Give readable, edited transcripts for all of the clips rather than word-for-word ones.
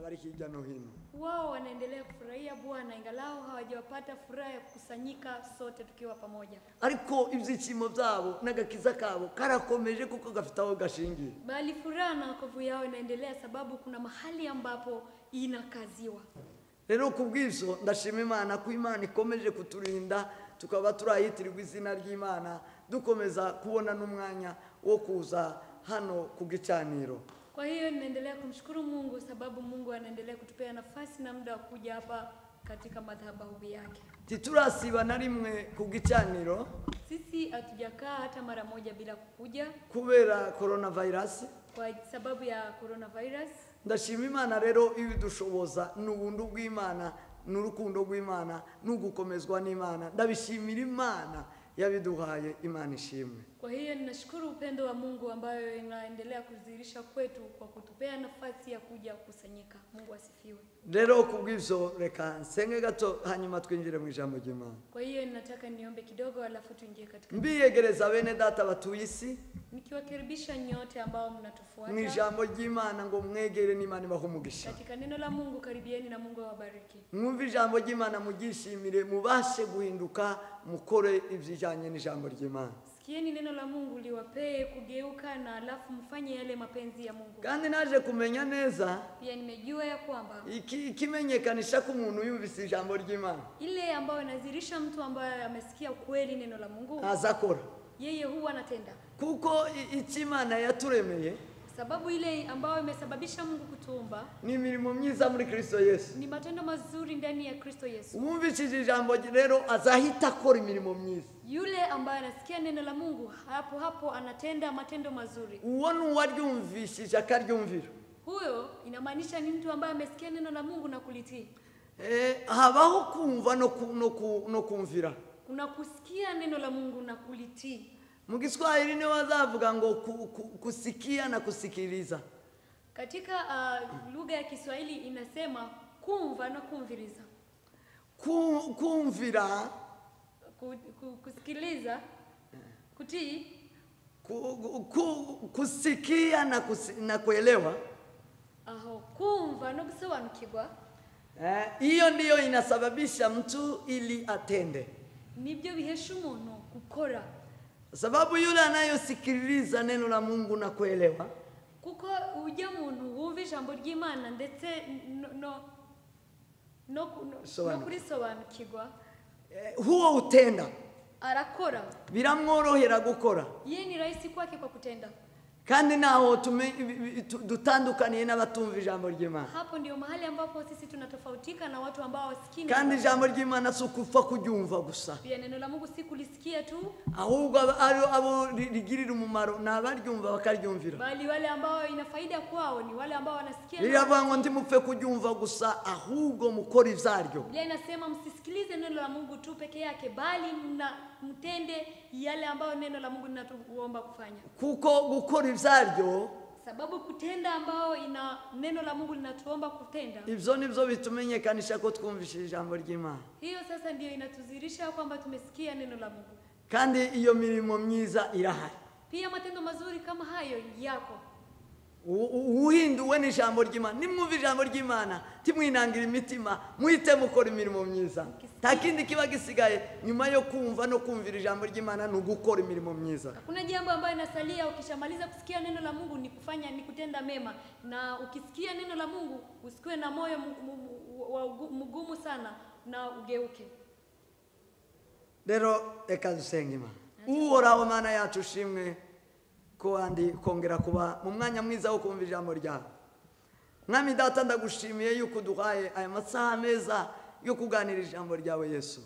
bari hirya no hino. Wao wanaendelea kufurahia Bwana ingalao hawajapata furaha ya kukusanyika sote tukiwa pamoja. Ariko ibyishimo byabo n'agakiza kabo karakomeje kuko gafite aho gashingiye. Bali furaha na wokovu yao inaendelea sababu kuna mahali ambapo inakaziwa. Rero kubw'ivyo ndashima Imana ko Imana ikomeje kuturinda tukaba turahitirirwa izina ry'Imana dukomeza kubona n'umwanya wo kuza hano ku gicaniro. Kwa hiyo ninaendelea kumshukuru Mungu sababu Mungu anaendelea kutupea nafasi na muda wa kuja hapa katika madhabahu yake. Titurasiba na rimwe ku gicaniro. Sisi hatujakaa hata mara moja bila kukuja kubera coronavirus. Kwa sababu ya coronavirus. Ndashima Imana rero ibidushoboza n'ubuntu bw'Imana n'urukundo rw'Imana n'ugukomezwa n'Imana. Ndabishimira Imana yabiduhaye, Imana ishimwe. Kwa hiyo ninashukuru upendo wa Mungu ambayo inaendelea kudhihirisha kwetu kwa kutupea nafasi ya kuja kusanyika. Mungu asifiwe. Rero kubw'ivyo reka nsenge gato hanyuma twinjire mu ijambo ry'Imana. Kwa hiyo ninataka niombe kidogo alafu tuingie katika. Mbiyegereza bene data batuye isi. Nikiwakaribisha nyote ambao mnatufuata. Mu ijambo ry'Imana ngo mwegere n'Imana ibahe umugisha. Katika neno la Mungu karibieni na Mungu awabariki. Mwumve ijambo ry'Imana mugishimire mubashe guhinduka mukore ivyijanye n'ijambo ry'Imana. Sikieni neno la Mungu liwapee kugeuka na alafu mfanye yale mapenzi ya Mungu. Kandi naje kumenya neza. Pia nimejua ya kwamba ikimenyekanisha ko umuntu yumvise ijambo ry'Imana. Ile ambayo inazirisha mtu ambaye amesikia kweli neno la Mungu. Azakora. Yeye huwa anatenda. Kuko Imana yaturemeye. Sababu ile ambayo imesababisha Mungu kutuumba ni imirimo myiza muri Kristo Yesu. Ni matendo mazuri ndani ya Kristo Yesu. Umvishije ijambo rero azahita akora imirimo myiza. Yule ambaye anasikia neno la Mungu hapo anatenda matendo mazuri. Uwona uwaryumvishije akaryumvira. Huyo inamaanisha ni mtu ambaye amesikia neno la Mungu na kulitii. Habaho kumva no kumvira. Kuna kusikia neno la Mungu na kulitii. Mu Kiswahili ni wazavuga ngo kusikia na kusikiliza. Katika lugha ya Kiswahili inasema kumva na kumviriza. Kumvira kusikiliza, kutii, kusikia na kuelewa. Kumva no gusobanukirwa. Hiyo ndiyo inasababisha mtu ili atende. Nibyo bihesha umuntu gukora. Sababu yule anayosikiliza neno la Mungu na kuelewa. Kuko ujya muntu wumva ijambo ry'Imana ndetse no kurisobanukirwa. Huo utenda. Arakora. Biramworohera gukora. Yeye ni rahisi kwake kwa kutenda. Kandi naho dutandukaniye n'abatumva ijambo ry'Imana. Hapo ndio mahali ambapo sisi tunatofautika na watu ambao wasikini. Kandi ijambo ry'Imana sukufa kuryumva gusa. Pia neno la Mungu si kulisikia tu. Ahubwo abo rigirira umumaro nabaryumva bakaryumvira. Bali wale ambao ina faida kwao ni wale ambao wanasikia. Iravuga ndi mupfe kuryumva gusa ahubwo mukora ivyaryo. Biblia inasema msisikilize neno la Mungu tu peke yake bali mtende yale ambayo neno la Mungu linatuomba kufanya. Kuko gukora ivyaryo sababu kutenda ambao ina neno la Mungu linatuomba kutenda. Ivyo nivyo bitumenyekanisha ko twumvishije ijambo ry'Imana. Hiyo sasa ndio inatuzirisha kwamba tumesikia neno la Mungu. Kandi iyo mirimo myiza irahari. Pia matendo mazuri kama hayo yako. Uhinduwe n'ijambo ry'Imana. Nimwumva ijambo ry'Imana timwinangira imitima muhite mukora imirimo myiza. Takindi kiba gisigaye nyuma yo kumva no kumvira ijambo ry'Imana no gukora imirimo myiza. Kuna jambo ambalo inasalia ukishamaliza kusikia neno la Mungu ni kutenda mema, na ukisikia neno la Mungu usikue na moyo mgumu sana na ugeuke. Rero reka dusenge Imana. Uhoraho Mana yacu shimwe ko andi kongera kuba mu mwanya mwiza wo kumva ijambo ryawe. Mwami data ndagushimiye yuko duhaye aya masaha meza yo kuganira ijambo ryawe Yesu.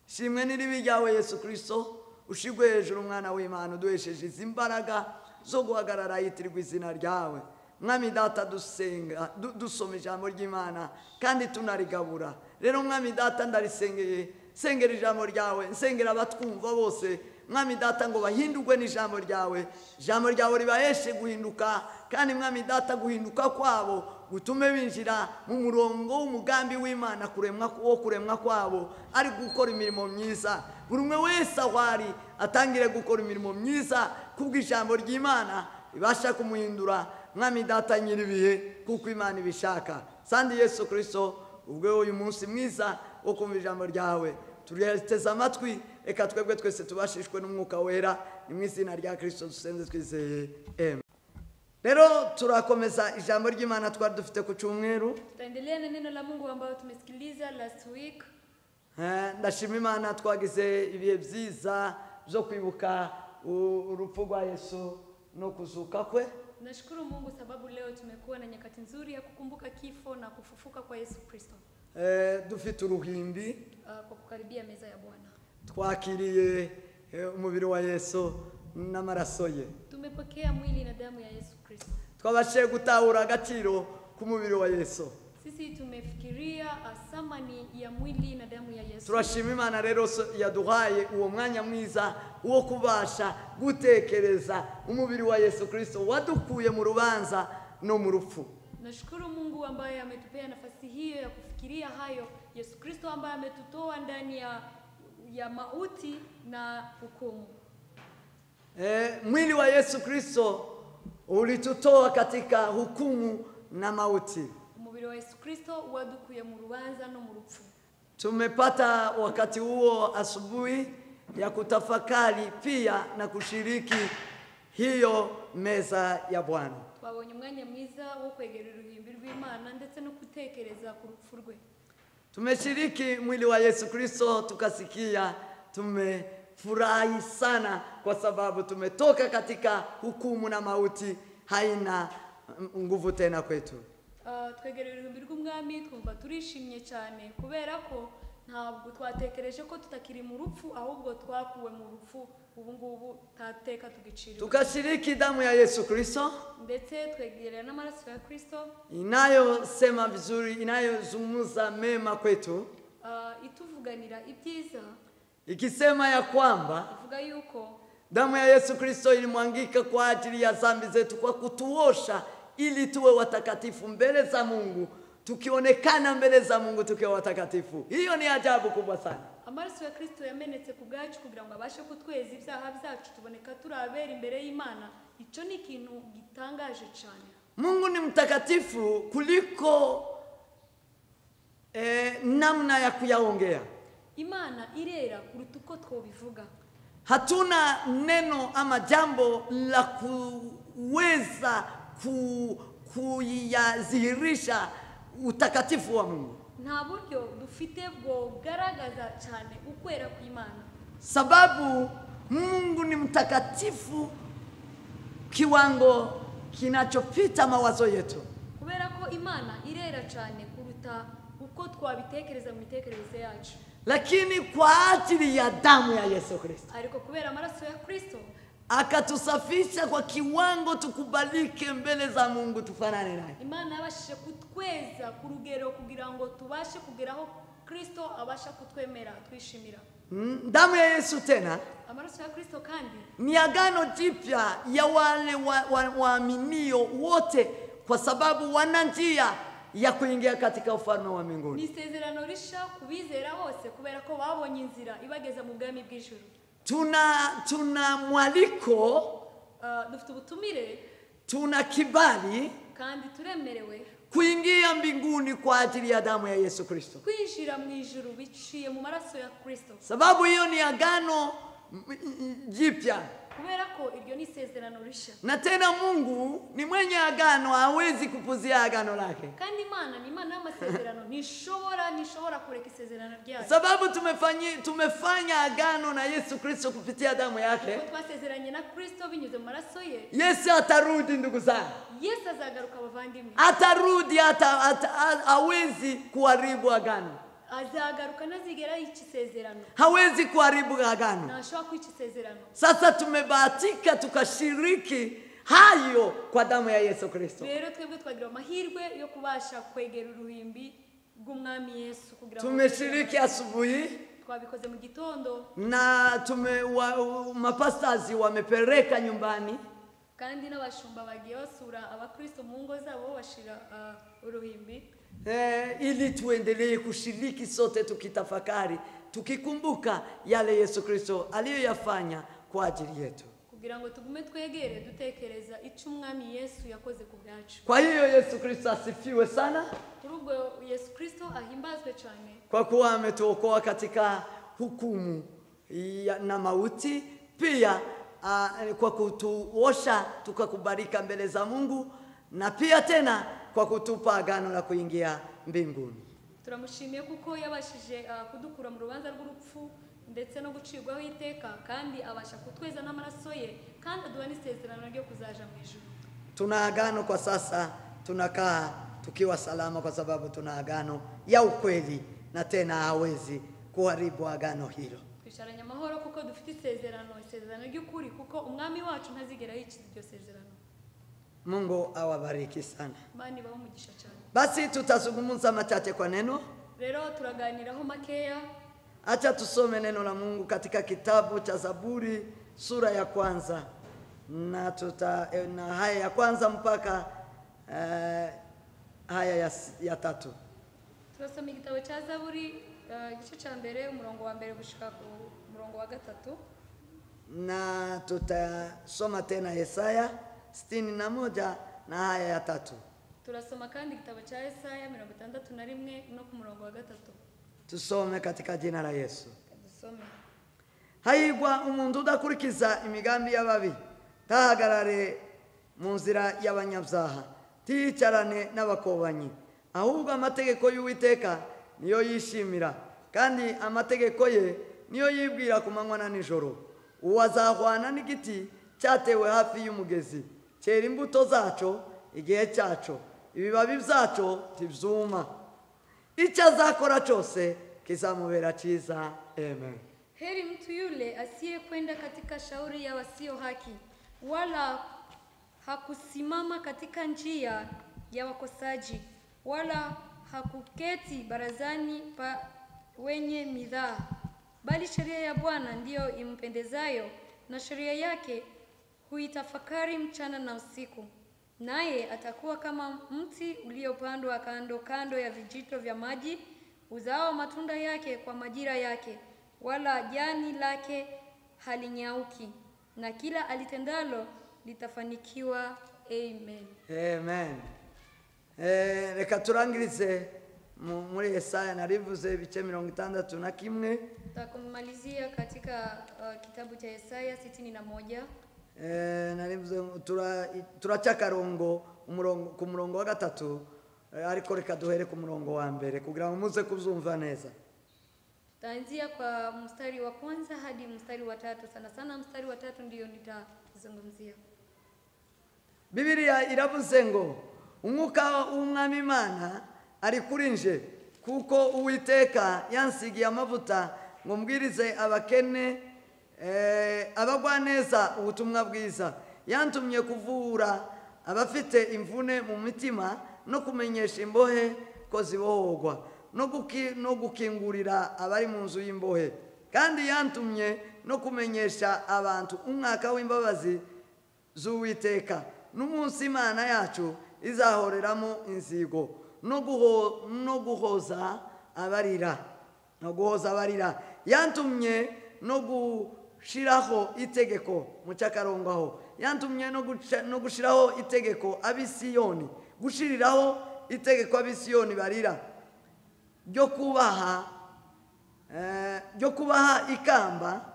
Shimwe n'iribi ryawe Yesu Kristo, ushigwe hejuru umwana w'Imana duhesheje izimbaraga zo guhagarara yitirirwa izina ryawe. Mwami data dusenga dusoma ijambo ry'Imana kandi tunarigabura. Rero mwami data ndarisengeye, sengera ijambo ryawe, nsengera abatwumva bose. Mwami data ngo bahindurwe n'ijambo ryawe, ijambo ryawe ribaheshe guhinduka, kandi mwami data guhinduka kwabo gutume binjira mu murongo w'umugambi w'Imana kuremwa kwabo ari gukora imirimo myiza. Buri umwe wese ahwari atangire gukora imirimo myiza kubw'ijambo ry'Imana ibasha kumuhindura. Mwami data nyiribihe kuko Imana ibishaka. sandi Yesu Kristo ubwo uyu munsi mwiza wo kumva ijambo ryawe turyateze amatwi, reka twebwe twese tubashishwe n'umwuka wera, ni mu izina rya Kristo dusenze twizeye amen. Rero turakomeza ijambo ry'Imana twari dufite ku cyumweru. Tutaendelea na neno la Mungu ambao tumesikiliza last week. Ndashima Imana twagize ibihe byiza byo kwibuka urupfu rwa Yesu no kuzuka kwe. Nashukuru Mungu sababu leo tumekuwa na nyakati nzuri ya kukumbuka kifo na kufufuka kwa Yesu Kristo. Dufite uruhimbi Kwa kukaribia meza ya Bwana. Twakiriye umubiri wa Yesu n'amaraso ye. Tumepokea mwili na damu ya Yesu Kristo. Twabashe gutahura agaciro k'umubiri wa Yesu. Sisi tumefikiria thamani ya mwili na damu ya Yesu. Turashima Imana rero yaduhaye uwo mwanya mwiza wo kubasha gutekereza umubiri wa Yesu Kristo wadukuye mu rubanza no mu rupfu. Nashukuru Mungu ambaye ametupea nafasi hiyo ya kufikiria hayo, Yesu Kristo ambaye ametutoa ndani ya mauti na hukumu. Mwili wa Yesu Kristo ulitutoa katika hukumu na mauti. Umubiri wa Yesu Kristo wadukuye mu rubanza no mu rupfu. Tumepata wakati huo asubuhi ya kutafakari pia na kushiriki hiyo meza ya Bwana. Twabonye umwanya mwiza wo kwegerera uruhimbi rw'Imana ndetse no gutekereza ku rupfu rwe. Tumeshiriki mwili wa Yesu Kristo, tukasikia tumefurahi sana kwa sababu tumetoka katika hukumu na mauti, haina nguvu tena kwetu. Twegerera uruhimbi rw'Umwami twumva turishimye cyane kubera ko ntabwo twatekereje ko tutakiri mu rupfu, ahubwo twakuwe mu rupfu ubu ngubu tateka tugicira. Tukashiriki damu ya Yesu Kristo ndetse twegerera n'amaraso ya Kristo inayosema vizuri, inayozungumza mema kwetu, ituvuganira ibyiza, ikisema ya kwamba ivuga yuko damu ya Yesu Kristo ilimwangika kwa ajili ya dhambi zetu kwa kutuosha ili tuwe watakatifu mbele za Mungu, tukionekana mbele za Mungu tukiwa watakatifu. Hiyo ni ajabu kubwa sana. Amaraso ya Kristo yamenetse ku bwacu kugira ngo abashe kutweza ibyaha byacu tuboneka turabera imbere y'Imana. Icyo ni ikintu gitangaje cyane. Mungu ni mtakatifu kuliko namna ya kuyaongea. Imana irera kuruta uko twobivuga. Hatuna neno ama jambo la kuweza kuyazihirisha utakatifu wa Mungu. Nta buryo dufite bwo garagaza cyane ukwera kw'Imana. Sababu Mungu ni mtakatifu kiwango kinachopita mawazo yetu. Kubera ko Imana irera cyane kuruta uko twabitekereza mu mitekerereze yacu. Lakini kwa ajili ya damu ya Yesu Kristo, ariko kubera amaraso ya Kristo akatusafisha kwa kiwango tukubalike mbele za Mungu, tufanane naye. Imana yabashije kutweza ku rugero kugira ngo tubashe kugeraho Kristo abasha kutwemera twishimira. Damu ya Yesu tena amaraso ya Kristo kandi ni agano jipya ya wale waaminio wote, kwa sababu wana njia ya kuingia katika ufalme wa mbinguni. Ni isezerano risha kubizera bose kubera ko babonye inzira ibageza mu bwami bw'ijuru. Tuna mwaliko, dufite ubutumire, tuna kibali kandi turemerewe kuingia mbinguni kwa ajili ya damu ya Yesu Kristo. Kwinjira mu ijuru biciye mu maraso ya Kristo. Sababu hiyo ni agano jipya. Kubera ko iryo ni isezerano risha. Na tena Mungu ni mwenye agano, hawezi kupuzia agano lake. Kandi Imana ni Imana y'amasezerano, nishobora kureka isezerano ryayo. Sababu tumefanya agano na Yesu Kristo kupitia damu yake. Twasezeranye na Kristo binyuze mu maraso ye. Yesu atarudi, ndugu zangu. Yesu azagaruka abavandimwe. Atarudi, hawezi kuharibu agano. Azagaruka nazigera y'ikisezerano. Hawezi kuharibu agano. Ntashobora kwica isezerano. Sasa tumebahatika tukashiriki hayo kwa damu ya Yesu Kristo. Rero twebwe twagira amahirwe yo kubasha kwegera uruhimbi rw'Umwami Yesu kugira ngo tumeshiriki asubuhi. Twabikoze mu gitondo na mapastazi wamepeleka nyumbani, kandi n'abashumba bagiye basura abakristo mu ngo zabo bashira uruhimbi. Ili tuendelee kushiriki sote tukitafakari, tukikumbuka yale Yesu Kristo aliyoyafanya kwa ajili yetu. kugira ngo tugume twegere dutekereza icyo umwami Yesu yakoze ku bwacu. Kwa hiyo Yesu Kristo asifiwe sana. Kuri ubwo Yesu Kristo ahimbazwe cyane. Kwa kuwa ametuokoa katika hukumu na mauti, pia kwa kutuosha tukakubalika mbele za Mungu, na pia tena kwa kutupa agano la kuingia mbinguni. Turamushimiye kuko yabashije kudukura mu rubanza rw'urupfu ndetse no gucirwaho iteka, kandi abasha kutweza n'amaraso ye, kandi aduha n'isezerano ryo kuzaja mu ijuru. Tuna agano kwa sasa, tunakaa tukiwa salama kwa sababu tuna agano ya ukweli, na tena hawezi kuharibu agano hilo. Twisharanya amahoro kuko dufite isezerano ry'ukuri, kuko umwami wacu ntazigera yica iryo sezerano. Mungu awabariki sana. Mani baumugisha cyane. Basi tutazungumza machache kwa neno. Rero turaganiraho makeya. Acha tusome neno la Mungu katika kitabu cha Zaburi sura ya kwanza, na haya ya kwanza mpaka haya ya tatu. Turasoma igitabo cha Zaburi igice cya mbere umurongo wa mbere gushika ku murongo wa gatatu, na tutasoma tena Yesaya 61 na haya ya tatu. Turasoma kandi igitabo cha Yesaya 61 no ku murongo wa gatatu. Tusome katika jina la Yesu. Tusome. Hahirwa umuntu udakurikiza imigambi y'ababi, tahagarare mu nzira y'abanyabyaha, tiyicarane n'abakobanyi, ahubwo amategeko y'Uwiteka niyo yishimira, kandi amategeko ye niyo yibwira ku manywa na nijoro. Uwo azahwana n'igiti cyatewe hafi y'umugezi, cyera imbuto zaco igihe cyaco, ibibabi byaco tibyuma. Icyo azakora cyose kizamubera cyiza. Amen. Heri mtu yule asiyekwenda katika shauri ya wasio haki, wala hakusimama katika njia ya wakosaji, wala hakuketi barazani pa wenye midhaa. Bali sheria ya Bwana ndiyo impendezayo, na sheria yake huitafakari mchana na usiku. Naye atakuwa kama mti uliopandwa kando kando ya vijito vya maji, uzao matunda yake kwa majira yake, wala jani lake halinyauki, na kila alitendalo litafanikiwa. Amen. Amen. Reka turangirize muri Yesaya narivuze ibice 61. Takumalizia katika kitabu cha Yesaya 61. Narivuze turachakarongo ku murongo wa gatatu, ariko reka duhere ku murongo wa mbere kugira ngo muze kubyumva neza. Taanzia kwa mstari wa kwanza hadi mstari wa tatu. Sana sana mstari wa tatu ndio nitazungumzia. Biblia iravuze ngo umwuka w'Umwami Imana ari kuri nje, kuko Uwiteka yansigiye amavuta ngo mbwirize abakene, abagwa neza ubutumwa bwiza. Yantumye kuvura abafite imvune mu mitima, no kumenyesha imbohe ko zibohorwa, no gukingurira abari mu nzu y'imbohe. Kandi yantumye no kumenyesha abantu umwaka w'imbabazi z'Uwiteka, n'umunsi Imana yacu izahoreramo inzigo, no guhoza abarira. Yantumye no gushiraho itegeko mu cyakarongaho. Yantumye no gushiraho itegeko abisiyoni, gushiriraho itegeko abisiyoni barira, ryo kubaha ikamba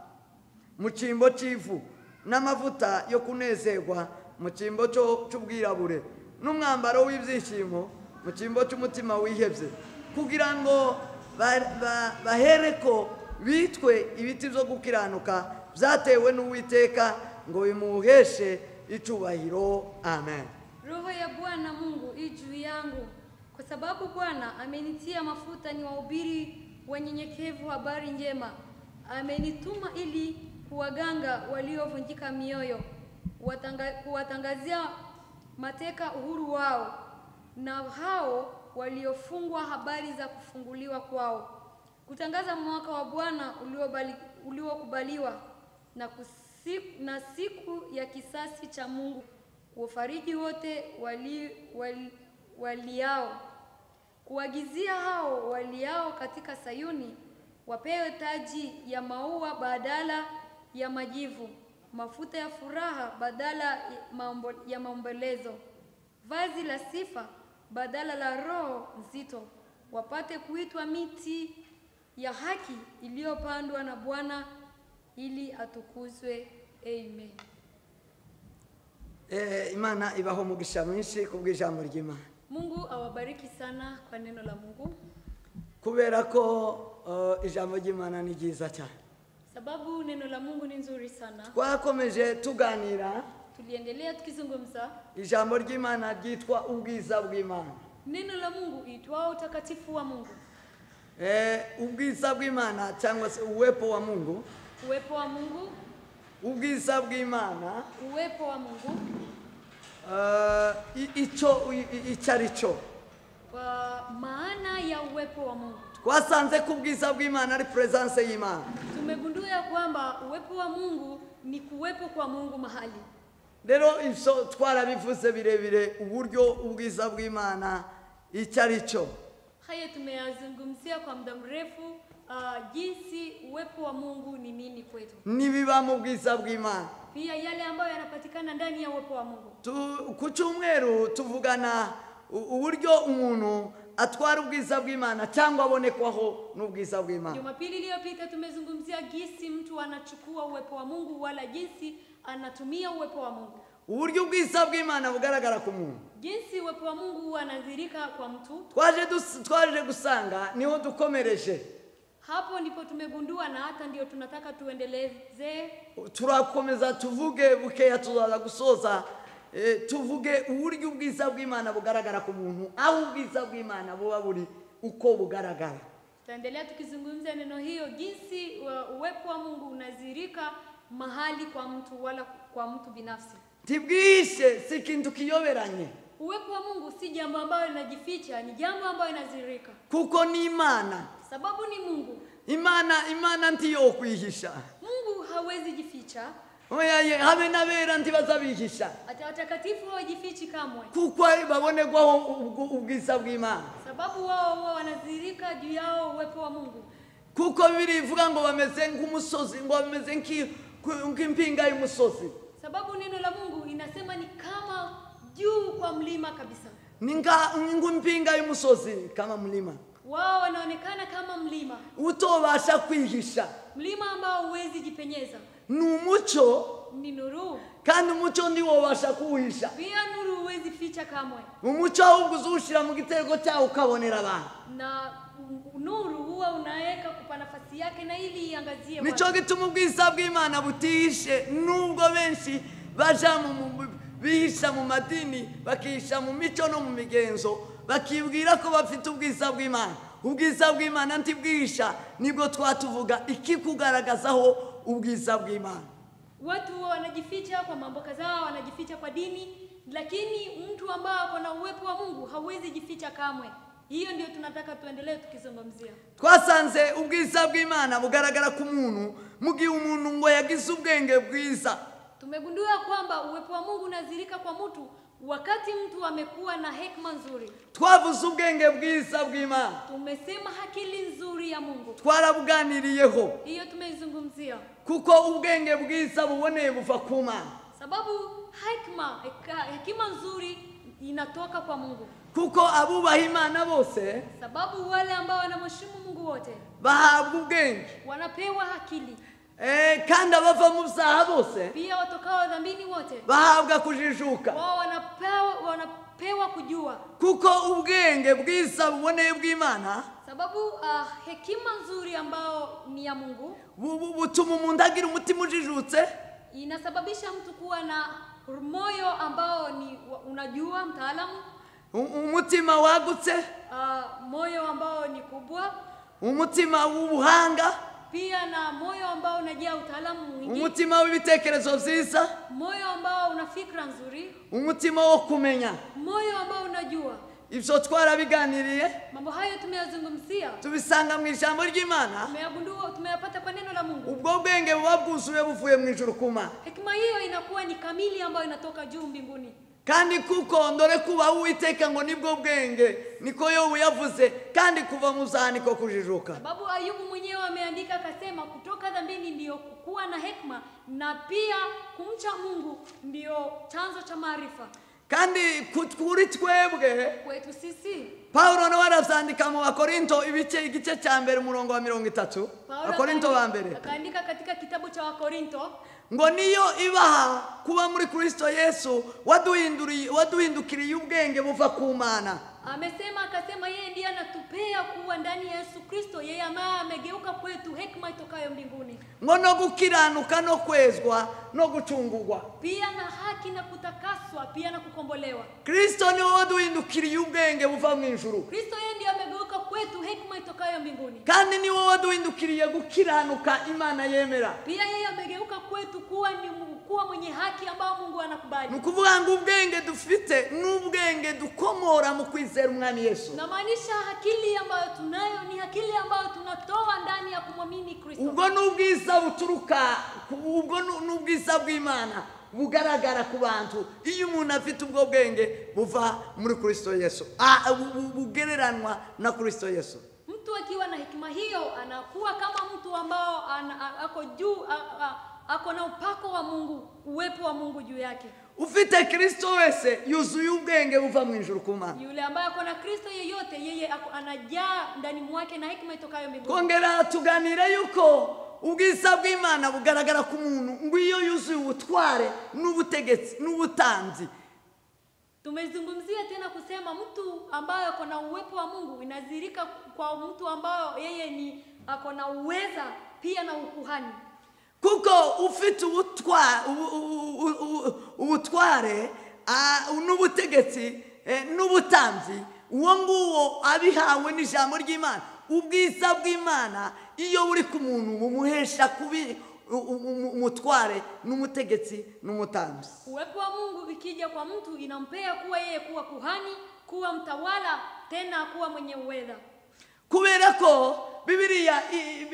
mu cyimbo cy'ivu, n'amavuta yo kunezerwa mu cyimbo cy'ubwirabure, n'umwambaro w'ibyishimo mu cyimbo cy'umutima wihebye, kugira ngo bahereko bitwe ibiti byo gukiranuka byatewe n'Uwiteka, ngo bimuheshe icubahiro. Amen. Roho ya Bwana Mungu juu yangu, kwa sababu Bwana amenitia mafuta niwahubiri wanyenyekevu habari njema. Amenituma ili kuwaganga waliovunjika mioyo, kuwatangazia mateka uhuru wao, na hao waliofungwa habari za kufunguliwa kwao, kutangaza mwaka wa Bwana uliokubaliwa, na siku ya kisasi cha Mungu, kuwafariji wote waliao, kuagizia hao waliao katika Sayuni wapewe taji ya maua badala ya majivu, mafuta ya furaha badala ya maombolezo, vazi la sifa badala la roho nzito, wapate kuitwa miti ya haki iliyopandwa na Bwana ili atukuzwe. Amen. Imana ibaho umugisha mwinshi kubw'ijambo ry'Imana. Mungu awabariki sana kwa neno la Mungu. Kubera ko ijambo ry'Imana ni ryiza cyane. Sababu neno la Mungu ni nzuri sana. Twakomeje tuganira, tuliendelea tukizungumza ijambo ry'Imana ryitwa ubwiza bw'Imana. Neno la Mungu itwao utakatifu wa Mungu. Ubwiza bw'Imana cyangwa se uwepo wa Mungu. Uwepo wa Mungu. Ubwiza bw'Imana. Uwepo wa Mungu. Icyarico. Maana ya uwepo wa Mungu. Twasanze ku bwiza bw'Imana ari presence y'Imana. Tumegundua ya kwamba uwepo wa Mungu ni kuwepo kwa Mungu mahali. Rero iso twarabivuze birebire uburyo ubwiza bw'Imana icyarico. Haya tumeyazungumzia kwa muda mrefu jinsi uwepo wa Mungu ni nini kwetu. Nibiba mu bwiza bw'Imana. Pia yale ambayo yanapatikana ndani ya uwepo wa Mungu. Ku cyumweru tuvugana uburyo umuntu atwara ubwiza bw'Imana cyangwa abonekwaho n'ubwiza bw'Imana. Jumapili iliyopita tumezungumzia jinsi mtu anachukua uwepo wa Mungu wala jinsi anatumia uwepo wa Mungu. Uburyo ubwiza bw'Imana bugaragara ku muntu. Jinsi uwepo wa Mungu anadhihirika kwa mtu. Twaje gusanga niho dukomereje. Hapo ndipo tumegundua na hata ndio tunataka tuendeleze. Turakomeza tuvuge bukeya tuzaza gusoza tuvuge uburyo ubwiza bw'Imana bugaragara ku muntu, aho ubwiza bw'Imana buba buri uko bugaragara. Tutaendelea tukizungumzia neno hiyo jinsi uwepo wa Mungu unadhihirika mahali kwa mtu wala kwa mtu binafsi. Tibwishe si kintu kiyoberanye. Uwepo wa Mungu si jambo ambalo linajificha, ni jambo ambalo linadhihirika. Kuko ni Imana. Sababu ni Mungu. Imana ndiyo kwihisha. Mungu hawezi jificha. Oya habe nabera ntibazabihisha. Hata watakatifu hawajifichi kamwe. Kuko babonegwaho ubwiza bw'Imana. Sababu wao wanadhihirika juu yao uwepo wa Mungu. Kuko birivuga ngo bameze nk'umusozi, ngo bameze nk'impinga y'umusozi. Sababu neno la Mungu inasema ni kama juu kwa mlima kabisa. Nk'impinga y'umusozi kama mlima. Wao wanaonekana kama mlima. Utobasha kwihisha. Mlima ambao huwezi jipenyeza. Numucho. Ni nuru. Kandi umuco ndiwo basha kuhisha. Pia nuru huwezi ficha kamwe. Umuco ahubwo uzushira mu gitego cyawo ukabonera abantu. Na nuru huwa unaweka kupa nafasi yake na ili iangazie. Nico gituma ubwiza bw'Imana butihishe, nubwo benshi baja mu bihisha mu madini, bakihisha mu mico no mu migenzo, bakibwira ko bafite ubwiza bw'Imana. Ubwiza bw'Imana ntibwihisha, nibwo twatuvuga ikikugaragazaho ubwiza bw'Imana. Watu wanajificha kwa mambo kadhaa, wanajificha kwa dini, lakini mtu ambaye ako na uwepo wa Mungu hawezi jificha kamwe. Hiyo ndio tunataka tuendelee tukizungumzia. Twasanze ubwiza bw'Imana bugaragara ku muntu mugihe umuntu ngo yagize ubwenge bwiza. Tumegundua kwamba uwepo wa Mungu unadhihirika kwa mtu wakati mtu amekuwa na hekima nzuri. Twavuze ubwenge bwiza bw'Imana. Tumesema akili nzuri ya Mungu. Twarabuganiriyeho. Hiyo tumeizungumzia. Kuko ubwenge bwiza buboneye buva ku Mana. Sababu hekima nzuri inatoka kwa Mungu. Kuko abubaha Imana bose. Sababu wale ambao wanamheshimu Mungu wote bahabwa ubwenge. Wanapewa akili. Kandi abava mu byaha bose. Pia watokao dhambini wote bahabwa kujijuka. Wao wanapewa kujua. Kuko ubwenge bwiza buboneye bw'Imana. Sababu hekima nzuri ambao ni ya Mungu butuma umuntu agira umutima ujijutse. Inasababisha mtu kuwa na moyo ambao ni unajua mtaalamu. Umutima wagutse. Moyo ambao ni kubwa. Umutima w'ubuhanga. Pia na moyo ambao unajia utaalamu mwingi. Umutima w'ibitekerezo byiza. Moyo ambao una fikra nzuri. Umutima wo kumenya. Moyo ambao unajua. Ibyo twarabiganiriye. Mambo hayo tumeyazungumzia. Tubisanga mu ijambo ry'Imana. Tumeyagundua, tumeyapata kwa neno la Mungu. Ubwo bwenge buba bwuzuye buvuye mu ijuru kuma. Hekima hiyo inakuwa ni kamili ambayo inatoka juu mbinguni. kandi kuko ndore kuba Uwiteka ngo nibwo bwenge, niko Yobu yavuze, kandi kuva mu zaniko kujijuka. Sababu Ayubu mwenyewe ameandika akasema kutoka dhambini ndio kuwa na hekima, na pia kumcha Mungu ndio chanzo cha maarifa. Kandi kuri twebwe Kwetu sisi Paulo nawe aravyandika mu Bakorinto igice cya mbere umurongo wa 30. Bakorinto ba mbere akaandika katika kitabu cha Wakorinto ngo niyo ibaha kuba muri Kristo Yesu waduhindukiriye ubwenge buva ku Mana. Amesema akasema yeye ndiye anatupea kuwa ndani ya Yesu Kristo, yeye ambaye amegeuka kwetu hekima itokayo mbinguni. Ngo no gukiranuka no kwezwa no gucungurwa, Pia na haki na kutakaswa, pia na kukombolewa. Kristo niwe waduhindukiriye ubwenge buva mu ijuru. Kristo yeye ndiye amegeuka kwetu hekima itokayo mbinguni. Kandi niwe waduhindukiriye gukiranuka Imana yemera. Pia yeye amegeuka kwetu kuwa mwenye haki ambao Mungu anakubali. Nukuvuga ngo ubwenge dufite n'ubwenge dukomora mu kwizera umwami Yesu. Na maanisha akili ambayo tunayo ni akili ambayo tunatoa ndani ya kumwamini Kristo. Ubwo n'ubwiza buturuka, ubwo n'ubwiza bw'Imana bugaragara ku bantu iyo umuntu afite ubwo bwenge buva muri Kristo Yesu, bugereranwa na Kristo Yesu. Mtu akiwa na hekima hiyo anakuwa kama mtu ambao ako juu, ako na upako wa Mungu, uwepo wa Mungu juu yake. Ufite Kristo wese yuzuye ubwenge buva mu ijuru ku Mana. Yule ambaye ako na Kristo yeyote, yeye anajaa ndani mwake na hekima itokayo mbinguni. Kongera tuganira yuko ubwiza bw'Imana bugaragara ku muntu ngo iyo yuzuye ubutware n'ubutegetsi n'ubutanzi. Tumezungumzia tena kusema mtu ambaye ako na uwepo wa Mungu inadhihirika kwa mtu ambaye yeye ni ako na uweza pia na ukuhani. Kuko ufite ubutware n'ubutegetsi n'ubutanzi, uwo nguwo abihawe n'ijambo ry'Imana. Ubwiza bw'Imana iyo uri ku muntu bumuhesha kubi umutware n'umutegetsi n'umutanzi. Uwepo wa Mungu ikija kwa mtu inampea kuwa yeye kuwa kuhani, kuwa mtawala, tena kuwa mwenye uweza. Kubera ko Biblia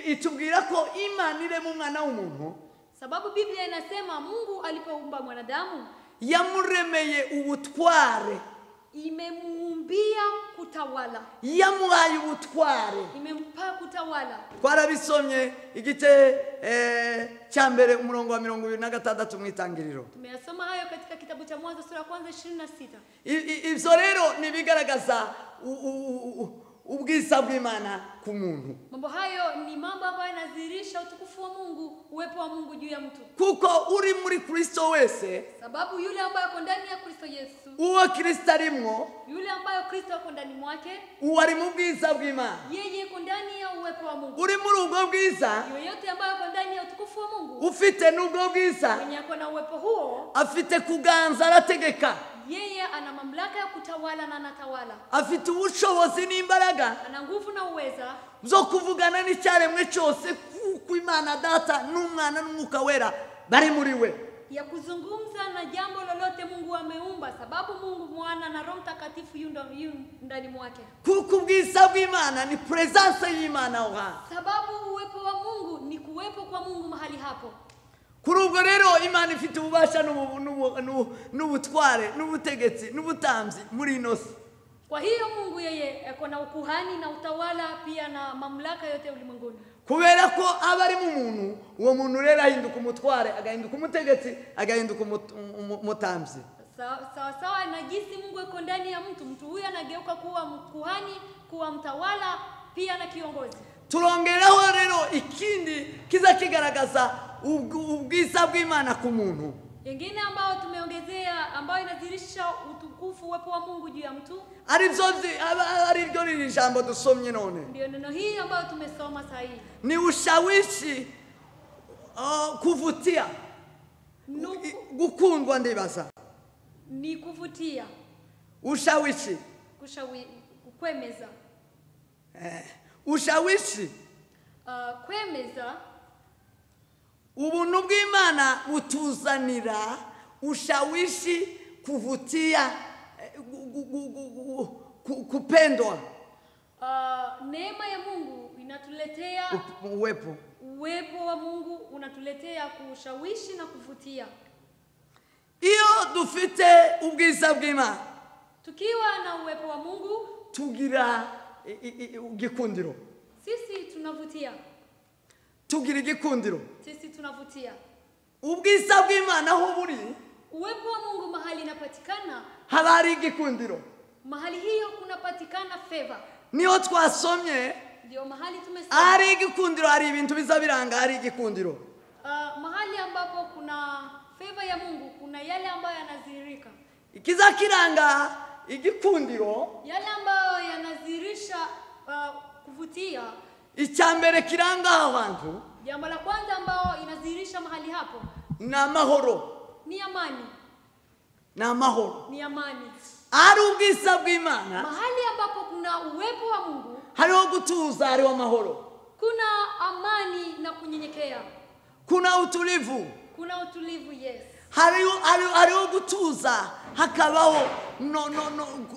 itubwira ko Imana irema umwana w'umuntu, sababu Biblia inasema Mungu alipoumba mwanadamu yamuremeye ubutware, imemuumbia kutawala, yamuhaye ubutware, imempa kutawala. Twarabisomye igice cya mbere umurongo wa 26 mu Itangiriro. Tumeyasoma hayo katika kitabu cha Mwanzo sura ya 26. Ivyo rero nibigaragaza ubwiza bw'Imana ku muntu. Mambo hayo ni mambo ambayo yanadhihirisha utukufu wa Mungu, uwepo wa Mungu juu ya mtu. Kuko uri muri Kristo wese, sababu yule ambaye ako ndani ya Kristo Yesu, uwo Kristo arimwo, yule ambaye Kristo ako ndani mwake, uwari mu bwiza bw'Imana, yeye ako ndani ya uwepo wa Mungu. Uri muri ubwo bwiza, yoyote ambaye ako ndani ya utukufu wa Mungu, ufite n'ubwo bwiza, mwenye ako na uwepo huo, afite kuganza arategeka, yeye ana mamlaka ya kutawala na anatawala. Afite ubushobozi n'imbaraga, ana nguvu na uweza zo kuvugana n'icyaremwe cyose, kuko Imana Data n'Umwana n'Umwuka Wera bari muri we, ya kuzungumza na jambo lolote Mungu ameumba, sababu Mungu Mwana na Roho Mtakatifu yu ndani mwake. Kuko ubwiza bw'Imana ni presence y'Imana aho, sababu uwepo wa Mungu ni kuwepo kwa Mungu mahali hapo. Kuri ubwo rero Imana ifite ububasha n'ubutware n'ubutegetsi n'ubutanzi muri inosi. Kwa hiyo Mungu yeye ako na ukuhani na utawala pia na mamlaka yote ulimwenguni. Kubera ko abari mu muntu, uwo muntu rero ahinduka umutware, agahinduka umutegetsi, agahinduka umutamzi. Sawa na jinsi Mungu yuko ndani ya mtu, mtu huyu anageuka kuwa kuhani, kuwa mtawala pia na kiongozi. Turongeraho rero ikindi kiza kigaragaza ubwiza bw'Imana ku muntu. Yengine ambao tumeongezea ambayo inadhihirisha utukufu uwepo wa Mungu juu ya mtu. Aribyo riri jambo dusomye none. Ndio neno hili ambayo tumesoma sasa hivi. Ni ushawishi kuvutia. Gukundwa ndibaza. Ni kuvutia. Ushawishi. Kwemeza. Ushawishi. Kwemeza. Ubuntu bw'Imana butuzanira ushawishi, kuvutia, kupendwa. Neema ya Mungu inatuletea uwepo wa Mungu unatuletea kushawishi na kuvutia. Iyo dufite ubwiza bw'Imana tukiwa na uwepo wa Mungu tugira igikundiro. sisi tunavutia. Tugira igikundiro. Sisi tunavutia. Ubwiza bw'Imana aho buri, uwepo wa Mungu mahali inapatikana, haba hari igikundiro. mahali hiyo kunapatikana favor. Niyo twasomye, ndio mahali tumesoma hari igikundiro, hari ibintu bizabiranga, hari igikundiro. Mahali ambapo kuna favor ya Mungu kuna yale ambayo yanadhihirika. Ikiza kiranga igikundiro, yale ambayo yanadhihirisha kuvutia. Icyambere kiranga abantu, jambo la kwanza ambao inadhihirisha mahali hapo ni amahoro. Ni amani. Ni amahoro. Ni amani. Ari ubwiza bw'Imana, mahali ambapo kuna uwepo wa Mungu hariho gutuza, hariho amahoro. Kuna amani na kunyenyekea. Kuna utulivu. Kuna utulivu, yes. Hariho gutuza, hakabaho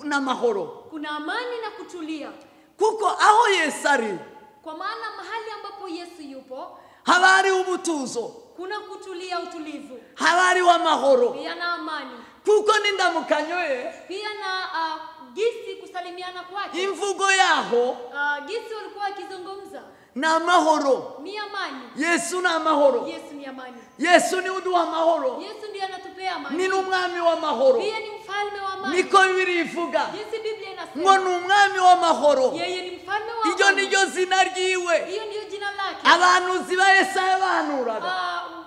na mahoro. Kuna amani na kutulia. Kuko aho Yesu ari, kwa maana mahali ambapo Yesu yupo haba hari ubutuzo. Kuna kutulia, utulivu. Haba hari amahoro. Pia na amani. Kuko n'indamukanyo ye, pia na gisi kusalimiana kwake, imvugo yaho, gisi walikuwa wakizungumza na amahoro. Ni amani. Yesu na amahoro. Yesu ni amani. Yesu ni uduha amahoro. Yesu ndiye anatupea amani. Ni umwami wa amahoro. Pia ni mfalme wa amani. Niko Bibiliya ivuga. Yesu Biblia inasema ngo ni umwami wa amahoro. Yeye ni mfalme wa amani. Iryo niryo zina ryiwe. Hiyo ndio jina lake. Abahanuzi ba Yesaya bahanuraga.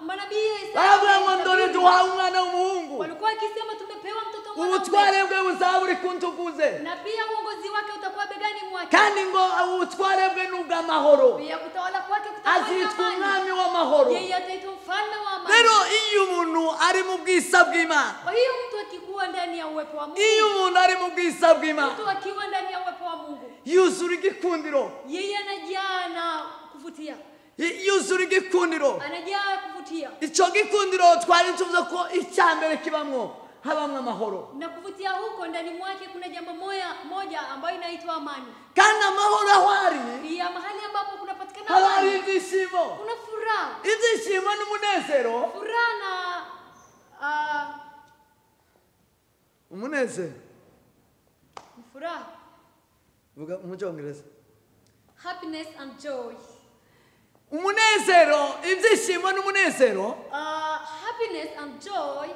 Manabii Yesaya baravuga ngo ndore duhawe umwana w'umuhungu. Walikuwa wakisema tumepewa mtoto mwanaume. Ubutware bwe buzaba buri kuntukuze. Na pia uongozi wake utakuwa begani mwake. Kandi ngo ubutware bwe n'ubw'amahoro. Pia kutawala kwake kutakuwa azitwa umwami w'amahoro. Yeye ataitwa mfalme wa amani. Rero iyo umuntu ari mu bwiza bw'Imana, kwa hiyo mtu akikuwa ndani ya uwepo wa Mungu, iyo umuntu ari mu bwiza bw'Imana, mtu akiwa ndani ya uwepo wa Mungu, yuzura igikundiro. Yeye anajaa na kuvutia. Yuzura igikundiro. Anajaa kuvutia. Ico gikundiro twari tuvuze ko icyambere kibamwo habamwe amahoro. Na kuvutia huko ndani mwake kuna jambo moja ambayo inaitwa amani. Kana amahoro ahari, pia mahali ambapo kunapatikana amani, hari ibyishimo. Kuna furaha. Ibyishimo n'umunezero. Furaha na umunezero. Furaha. Vuga mu Cyongereza. Happiness and joy. Umunezero, ibyishimo n'umunezero. Happiness and joy.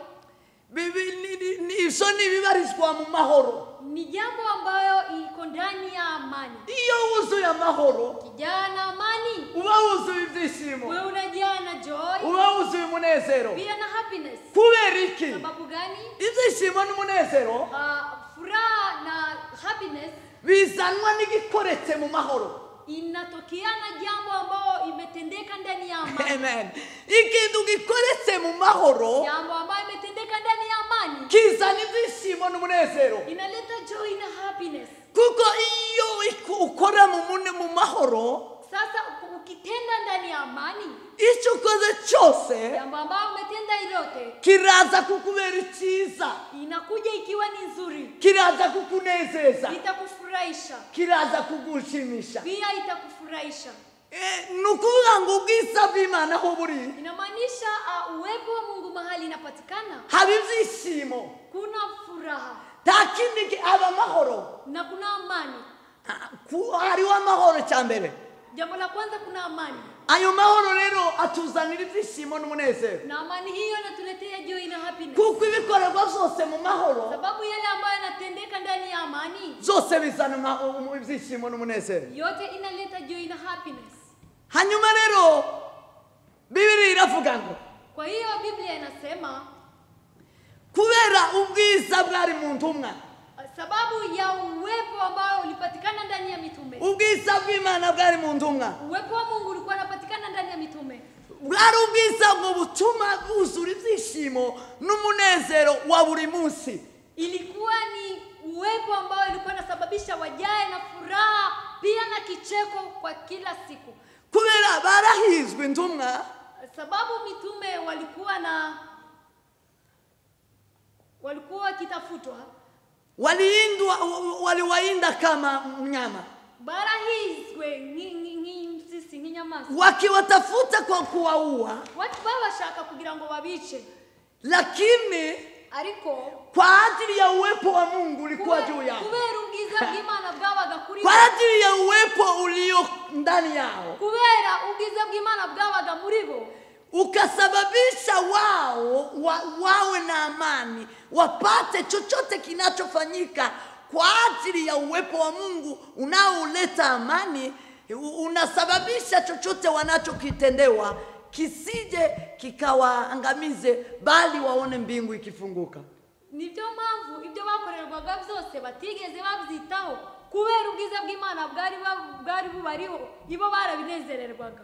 Ibyo ni ibibarizwa mu mahoro. Ni jambo ambayo iko ndani ya amani. Iyo wuzuye amahoro, kijana na amani, uba wuzuye ibyishimo, wewe unajaa na joy, uba wuzuye umunezero. pia na happiness. Kubera iki? Sababu gani? Ibyishimo n'umunezero furaha na happiness bizanwa n'igikoretse mu mahoro. Inatokea na jambo ambao imetendeka ndani ya amani. Amen. Ikintu gikoretse mu mahoro, jambo ambalo imetendeka ndani ya amani, kizana ibyishimo n'umunezero. Inaleta joy na happiness. Kuko iyo ukora mu mahoro, sasa ukitenda ndani ya amani, icyo ukoze cyose, jambo ambalo umetenda ilote, kiraza kukubera icyiza. Inakuja ikiwa ni nzuri. Kiraza kukunezeza. Itakufurahisha. Kiraza kugushimisha. Pia itakufurahisha. Nukuvuga ngo ubwiza bw'Imana aho buri, inamaanisha uwepo wa Mungu mahali inapatikana, haba ibyishimo, kuna furaha, takindi aba amahoro, na kuna amani. Hariho amahoro cyambere. Jambo la kwanza kuna amani. Ayo mahoro rero atuzanira ibyishimo n'umunezero. Na amani hiyo inatuletea joy na happiness. Kuko ibikorerwa byose mu mahoro, sababu yale ambayo yanatendeka ndani ya amani, byose bizana ibyishimo n'umunezero. Yote inaleta joy na happiness. Hanyuma rero Biblia iravuga ngo, kwa hiyo Biblia inasema kubera ubwiza bwari mu ntumwa, sababu ya uwepo ambao ulipatikana ndani ya mitume. Ubwiza bw'Imana bwari mu ntumwa. Uwepo wa Mungu ulikuwa unapatikana ndani ya mitume. Bwari ubwiza bwo butuma buzura ibyishimo n'umunezero wa buri munsi. Ilikuwa ni uwepo ambao ulikuwa unasababisha wajae na furaha pia na kicheko kwa kila siku. Kubera barahizwe intumwa, sababu mitume walikuwa kitafutwa, waliwainda kama mnyama, barahizwe sisi nyamaza, wakiwatafuta kwa kuwaua, watu babashaka kugira ngo babice, lakini ariko kwa ajili ya uwepo wa Mungu ulikuwa juu yao, kubera ubwiza bw'Imana bwabaga kuri bo, kwa ajili ya uwepo ulio ndani yao, kubera ubwiza bw'Imana bwabaga muri bo, ukasababisha wao wawe na amani, wapate chochote kinachofanyika kwa ajili ya uwepo wa Mungu unaoleta amani. Unasababisha chochote wanachokitendewa kisije kikawaangamize, bali waone mbingu ikifunguka. Nibyo mpamvu ibyo bakorerwaga byose batigeze babyitaho, kubera ubwiza bw'Imana bwari bubariho, ibo barabinezererwaga,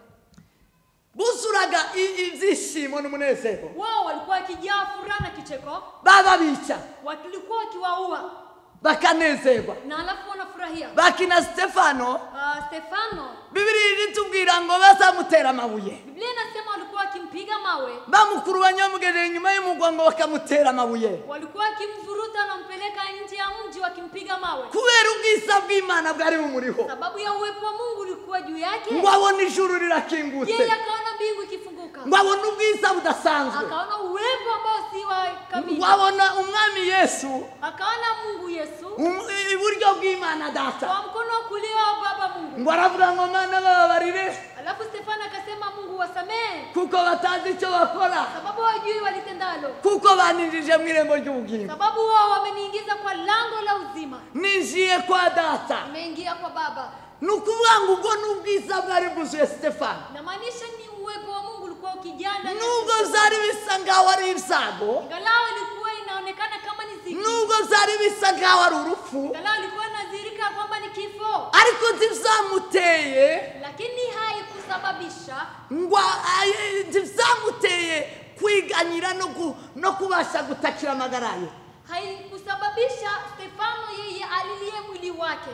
buzuraga ibyishimo n'umunezero. wao walikuwa kijaa furaha na kicheko, baba bica walikuwa wakiwaua bakanezerwa, na alafu wanafurahia. bakina Stefano, Biblia ilitubwira ngo bazamutera amabuye. Biblia inasema walikuwa wakimpiga mawe, bamukuru banyamugere nyuma y'umugwa ngo bakamutera amabuye, walikuwa wakimvuruta na mpeleka nje ya mji wakimpiga mawe, kubera ubwiza bw'Imana bwari bumuriho, sababu ya uwepo wa Mungu ulikuwa juu yake. ngo abone ijuru rirakingutse, yeye akaona mbingu ikifunguka, ngo abone ubwiza budasanzwe, akaona uwepo ambao si wa kamili, ngo abone umwami Yesu, akaona Mungu Yesu iburyo bw'Imana Data, kwa mkono kulia wa Baba Mungu. ngo aravuga ngo Mana bababarire, Alafu Stefano akasema Mungu wasamehe, kuko batazi icyo bakora, sababu hawajui walitendalo, kuko baninjije mu irembo ry'ubugingo, sababu wao wameniingiza kwa lango la uzima, ninjiye kwa Data. nimeingia kwa Baba. Nukuvuga ngo ubwo n'ubwiza bwari bwuzuye Stefano, Namaanisha ni uwepo wa Mungu ulikuwa ukijana, nubwo zari bisa ngaho ari ibyago, ingalau ilikuwa inaonekana kama ni ziki, nubwo zari bisa ngaho ari urupfu, ingalau ilikuwa inadhihirika kwamba ni kifo, ariko ntibyamuteye lakini haikusababisha kwiganyira no kubasha gutakira amagara ye, haikusababisha Stefano yeye alilie mwili wake,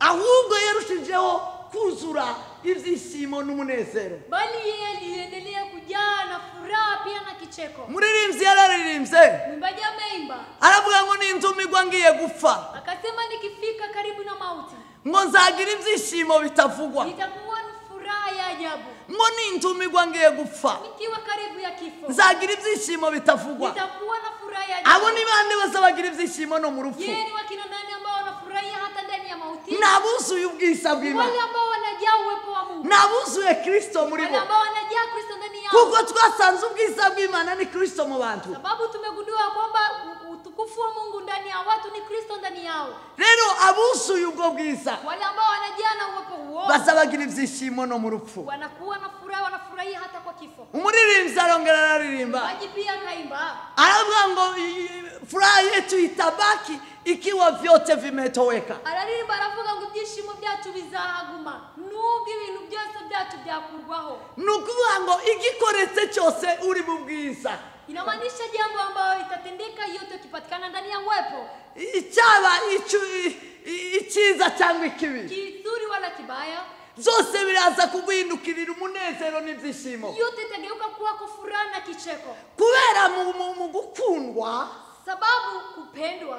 ahubwo yarushijeho kuzura ibyishimo n'umunezero, bali yeye aliendelea kujaa na furaha pia na kicheko. Muririmbyi yararirimbye, Mwimbaji ameimba aravuga ngo nintumigwa ngiye gupfa, akasema nikifika karibu na mauti ngo nzagira ibyishimo bitavugwa, nitakuwa na furaha ya ajabu. ngo nintumigwa ngiye gupfa, Nikiwa karibu ya kifo nzagira ibyishimo bitavugwa. nitakuwa na furaha ya ajabu. Abo ni bande bazabagira ibyishimo no mu rupfu? Yeye ni wakina nani ambao wanafurahia hata ndani ya mauti? Nabuzuye ubwiza Wale bw'Imana, ambao wanajaa uwepo wa Mungu, nabuzuye Kristo muri wale bo, ambao wanajaa Kristo ndani yao, kuko twasanze ubwiza bw'Imana ni Kristo mu bantu. sababu tumegundua kwamba utukufu wa Mungu ndani ya watu ni Kristo ndani yao. Rero abuzuye ubwo bwiza Wale ambao wanajaa na uwepo huo bazabagira ibyishimo no mu rupfu. wanakuwa na furaha, wanafurahia hata kwa kifo. Umuririmbyi arongera araririmba, Mwimbaji pia kaimba, aravuga ngo furaha yetu itabaki ikiwa vyote vimetoweka. araririmba aravuga ngo ibyishimo byacu bizahaguma nubwo ibintu byose byacu byakurwaho. Nukuvuga ngo igikoretse cyose uri mu bwiza, Inamaanisha jambo ambalo litatendeka yote kipatikana ndani ya uwepo, icyaba icyiza cyangwa ikibi, kizuri wala kibaya, byose biraza kuguhindukirira umunezero n'ibyishimo, yote itageuka kuwa furaha na kicheko, kubera mu gukundwa, sababu kupendwa,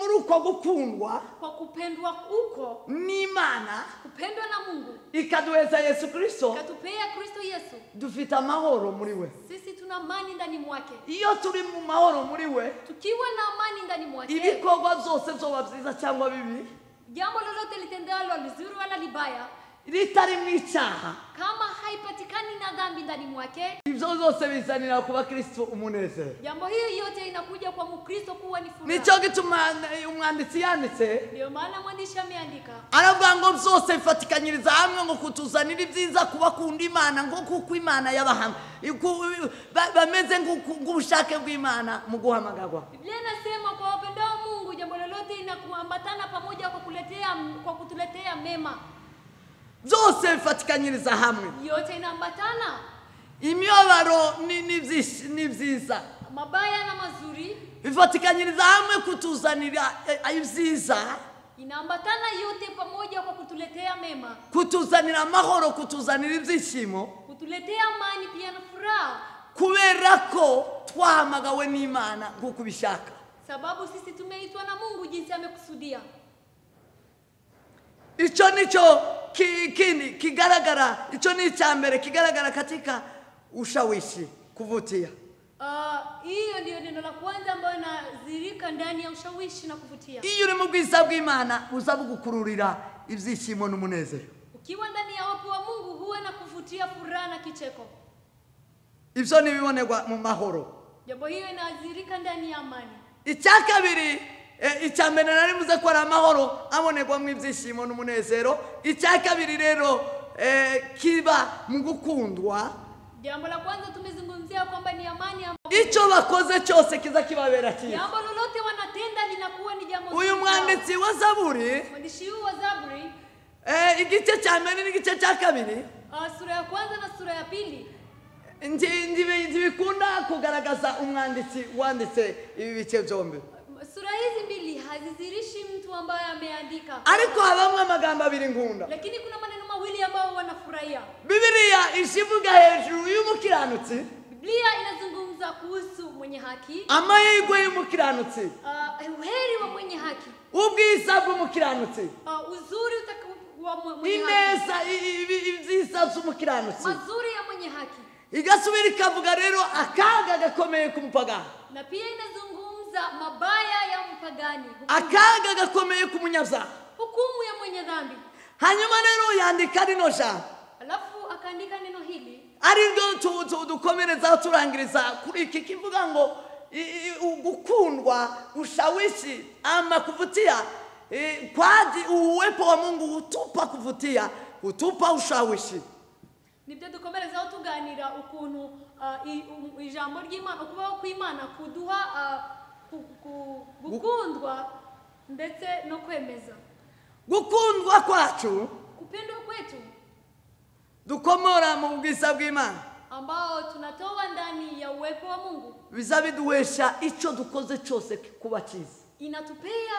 muri uko gukundwa kwa kupendwa huko n'Imana, kupendwa na Mungu, ikaduheza Yesu Kristo, katupea Kristo Yesu, dufite amahoro muri we. sisi tuna amani ndani mwake. Iyo turi mu mahoro muri we, Tukiwa na amani ndani mwake, ibikorwa byose byoba byiza cyangwa bibi, jambo lolote litendalo lizuri wala libaya, ritari mu icyaha, kama haipatikani na dhambi ndani mwake, ibyo byose bizanira kuba Kristo umunezero. jambo hiyo yote inakuja kwa Mkristo kuwa ni furaha. Nicyo gituma umwanditsi yanditse, Ndio maana mwandishi ameandika, aravuga ngo byose bifatikanyiriza hamwe ngo kutuzanira ibyiza kubakunda Imana, ngo kuko Imana yabahamwe bameze nk'ubushake bw'Imana mu guhamagarwa. Biblia inasema kwa wapendao Mungu jambo lolote inakuambatana pamoja kwa kutuletea mema. Byose bifatikanyiriza hamwe, Yote inaambatana, imibabaro ni byiza, mabaya na mazuri bifatikanyiriza hamwe kutuzanira ibyiza, inaambatana yote pamoja kwa kutuletea mema, kutuzanira amahoro, kutuzanira ibyishimo, kutuletea amani pia na furaha, kubera ko twahamagawe n'Imana nk'uko ubishaka. sababu sisi tumeitwa na Mungu jinsi amekusudia. Icyo nicyo kindi kigaragara, icyo ni icyambere kigaragara katika ushawishi. kuvutia. Hiyo ndio neno la kwanza ambayo inadhihirika ndani ya ushawishi na kuvutia. Iyo uri mu bwiza bw'Imana uzabugukururira ibyishimo n'umunezero. Ukiwa ndani ya uwepo wa Mungu huwa na kuvutia furaha na kicheko. Ibyo nibibonerwa mu mahoro. Jambo hiyo inadhihirika ndani ya amani. Icyakabiri icyambere nari muze ko ari amahoro abonerwa mu ibyishimo n'umunezero. Icyakabiri rero kiba mu gukundwa. Jambo la kwanza tumezungumzia kwamba ni amani. Icyo bakoze cyose kiza kibabera cyiza. Jambo lolote wanatenda linakuwa ni jambo zuri. Uyu mwanditsi wa Zaburi, mwandishi wa Zaburi, igice cya mbere n'igice cya kabiri, sura ya kwanza na sura ya pili, ndibikunda kugaragaza umwanditsi wanditse ibi bice byombi. Sura hizi mbili hazizirishi mtu ambaye ameandika. Ariko habamwe amagambo abiri nkunda. Lakini kuna maneno mawili ambayo wanafurahia. Biblia ishivuga hejuru y'umukiranutsi. Biblia inazungumza kuhusu mwenye haki. Amahirwe y'umukiranutsi. Uheri wa mwenye haki. Ubwiza bw'umukiranutsi. Uzuri wa mwenye haki. Ineza ibyiza by'umukiranutsi. Mazuri ya mwenye haki. Igasubira ikavuga rero akaga gakomeye k'umupagani. Na pia inazungumza mabaya ya mpagani. Akaga gakomeye k'umunyabyaha. Hukumu ya mwenye dhambi. Hanyuma rero yandika rino jambo. Alafu akaandika neno hili. Ari ndo dukomereza turangiriza kuri iki kivuga ngo gukundwa, ushawishi ama kuvutia, kwaji uwepo wa Mungu hutupa kuvutia, hutupa ushawishi. Nibyo dukomereza tuganira ukuntu ijambo ry'Imana ukubaho kw'Imana kuduha gukundwa ndetse no kwemeza. Gukundwa kwacu, kupendwa kwetu, dukomora mu bwiza bw'Imana ambao tunatoa ndani ya uwepo wa Mungu, bizabiduhesha icyo dukoze cyose kuba cyiza. Inatupea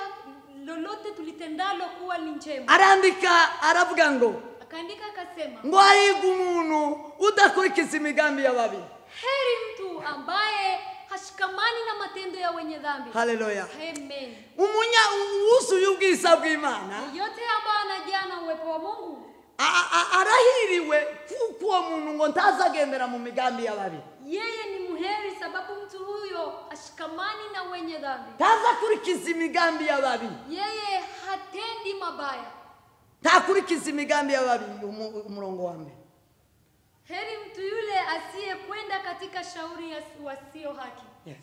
lolote tulitendalo kuwa ni njema. Arandika aravuga ngo, akaandika akasema, ngo ahiga umuntu udakurikiza imigambi y'ababi. Heri mtu ambaye hashikamani na matendo ya wenye dhambi. Haleluya. Amen. Wuzuye ubwiza bw'Imana, yote ambaye anajaa na uwepo wa Mungu, arahiriwe kuko uwo muntu ngo ntazagendera mu migambi y'ababi. Yeye ni muheri sababu mtu huyo ashikamani na wenye dhambi. Ntazakurikiza imigambi y'ababi. Yeye hatendi mabaya. Ntakurikiza imigambi y'ababi. Umurongo wa mbere. Heri mtu yule asiyekwenda katika shauri ya wasio haki. Yes.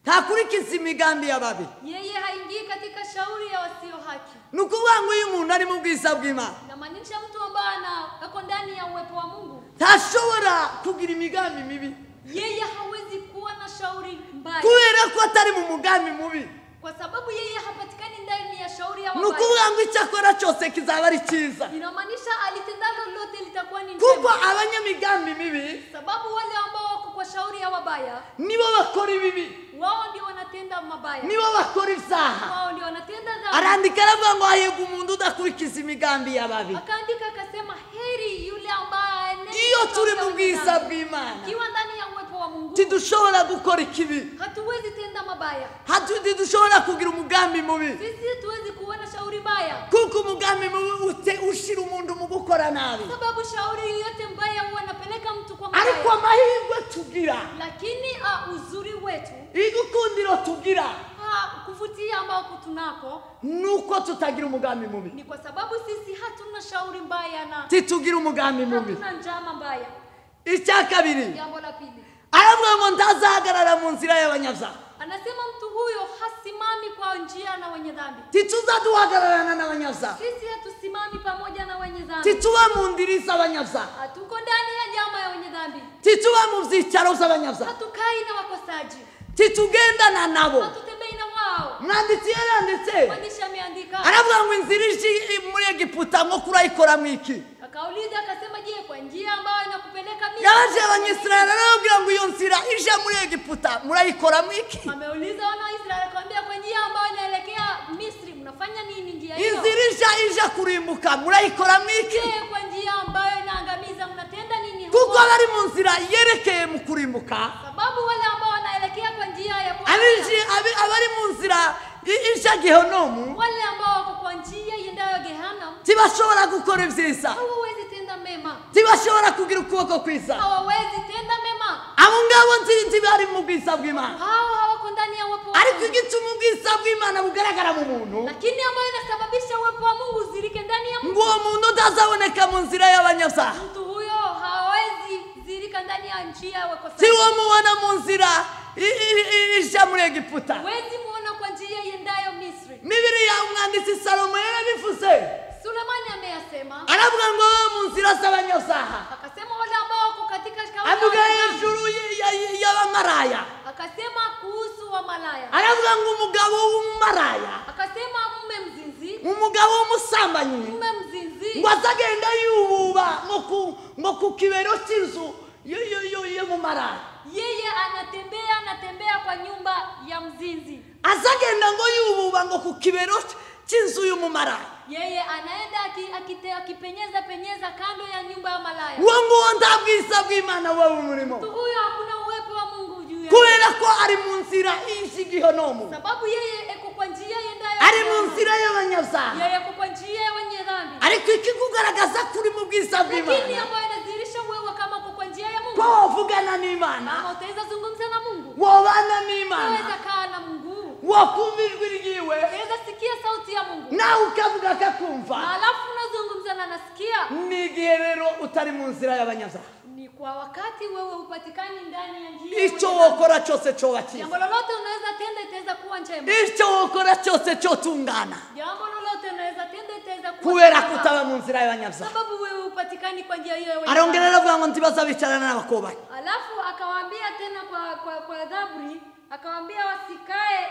Ntakurikiza imigambi y'ababi. Yeye haingii katika shauri ya wasio haki. Nukuvuga ngo uyu muntu ari mu bwiza bw'Imana, inamaanisha mtu ambaye ako ndani ya uwepo wa Mungu ntashobora kugira imigambi mibi. Yeye hawezi kuwa na shauri mbaya, kubera ko atari mu mugambi mubi, kwa sababu yeye hapatikani ndani ya shauri ya wabaya. Nukuvuga ngo icyakora cyose kizaba ari cyiza. Inamaanisha alitendalo lote litakuwa ni njema. Kuko abanyamigambi mibi, sababu wale ambao wako kwa shauri ya wabaya nibo bakora ibibi. Wao ndio wanatenda mabaya. Nibo bakora ibyaha. Wao ndio wanatenda dhambi. Arandika aravuga ngo ahiga umuntu udakurikiza imigambi y'ababi. Akaandika akasema heri yule ambaye iyo turi mu bwiza bw'Imana, kiwa ndani ya uwepo wa Mungu, tidushobora gukora ikibi. hatuwezi tenda mabaya. Hatudushobora kugira umugambi mubi. Sisi hatuwezi kuwa na shauri baya. Kuko umugambi mubi ushira umuntu mu gukora nabi. Sababu shauri yote mbaya huwa napeleka mtu kwa mbaya. Ariko amahirwe tugira, lakini uzuri wetu, igukundiro tugira, kuvutia ambao tunako, nuko tutagira umugambi mubi. Ni kwa sababu sisi hatuna shauri mbaya na titugira umugambi mubi. Hatuna njama mbaya. Icyakabiri, jambo la pili, aravuga ngo ndazahagarara mu nzira y'abanyabyaha. Anasema mtu huyo hasimami kwa njia na wenye dhambi. Tituzaduhagararana n'abanyabyaha. Sisi hatusimami pamoja na wenye dhambi. Tituba mu ndiri z'abanyabyaha. Hatuko ndani ya jama ya wenye dhambi. Tituba mu byicaro z'abanyabyaha. Hatukai na wakosaji. Titugendana nabo. Hatutembei na wao. Mwanditsi yaranditse, mwandishi ameandika, aravuga ngo inzira muri Egiputa ngo kurayikora mwiki. Akauliza akasema, je, kwa njia ambayo inakupeleka Misri? Yaje abanyisraeli arabwira ngo iyo nzira ije muri Egiputa murayikora mwiki. Ameuliza wana Israeli akamwambia, kwa njia ambayo inaelekea Misri mnafanya nini njia hiyo? Inzira ije kurimbuka murayikora mwiki. Je, kwa njia ambayo inaangamiza mnatenda nini huko? Kuko bari mu nzira yerekeye mu kurimbuka. Sababu wale ambao wanaelekea kwa njia ya abari mu nzira ije Gehonomu, wale ambao wako kwa njia iendayo Gehenna, tibashobora gukora ibyiza. hawawezi tenda mema. Tibashobora kugira ukuboko kwiza. Hawawezi tenda mema. abo ngabo nzi bari mu bwiza bw'Imana hao hawako ndani ya uwepo wa ariko Mungu. igituma ubwiza bw'Imana bugaragara mu muntu Lakini ambayo inasababisha uwepo wa Mungu uzirike ndani ya mtu, ngo uwo muntu utazaboneka mu nzira y'abanyabyaha mtu huyo hawezi zirika ndani ya njia ya wakosaji. si wo mubona mu nzira ija muri Egiputa. Huwezi muona kwa njia iendayo Misri. Bibiliya umwanditsi Salomo yarabivuze Sulemani ameyasema, aravuga ngo mu nzira z'abanyabyaha akasema wale ambao wako katika avuga hejuru y'abamaraya akasema kuhusu wa malaya, aravuga ngo umugabo w'umumaraya akasema mume mzinzi, umugabo w'umusambanyi mume mzinzi ngo azagenda yububa ngo ku kibero cy'inzu yo mu maraya yeye anatembea kwa nyumba ya mzinzi, azagenda ngo yububa ngo ku kibero cy'inzu yo mu maraya yeye anaenda akipenyeza kando ya nyumba ya malaya. uwo nguwo nta bwiza bw'Imana wewe umurimo Mtu huyo hakuna uwepo wa Mungu juu yake, kubera ko ari mu nzira y'igihenomu, sababu yeye eko kwa njia yendayo, ari mu nzira y'abanyabyaha, yeye eko kwa njia ya wenye dhambi. ariko ikikugaragaza kuri mu bwiza Lakini bw'Imana ambayo inadhihirisha wewe kama uko kwa njia ya Mungu, ko wavugana n'Imana, kama utaweza zungumza na Mungu, wobana n'Imana, utaweza kaa na Mungu, wakumva ijwi ryiwe utaweza sikia sauti ya Mungu, nawe ukavuga akakumva, na alafu unazungumza na nasikia. ni igihe rero utari mu nzira y'abanyabyaha. Ni kwa wakati wewe upatikani ndani ya njia, icyo wokora cyose cyoba cyiza, jambo lolote unaweza tenda itaweza kuwa njema, icyo wokora cyose cyotungana, jambo lolote unaweza tenda itaweza kuwa kubera njema, kutaba mu nzira y'abanyabyaha. sababu wewe upatikani kwa njia hiyo ya wenye Arongera dhambi. aravuga ngo ntibaza bicarana n'abakobanyi. Alafu akawaambia tena kwa Zaburi, akawaambia wasikae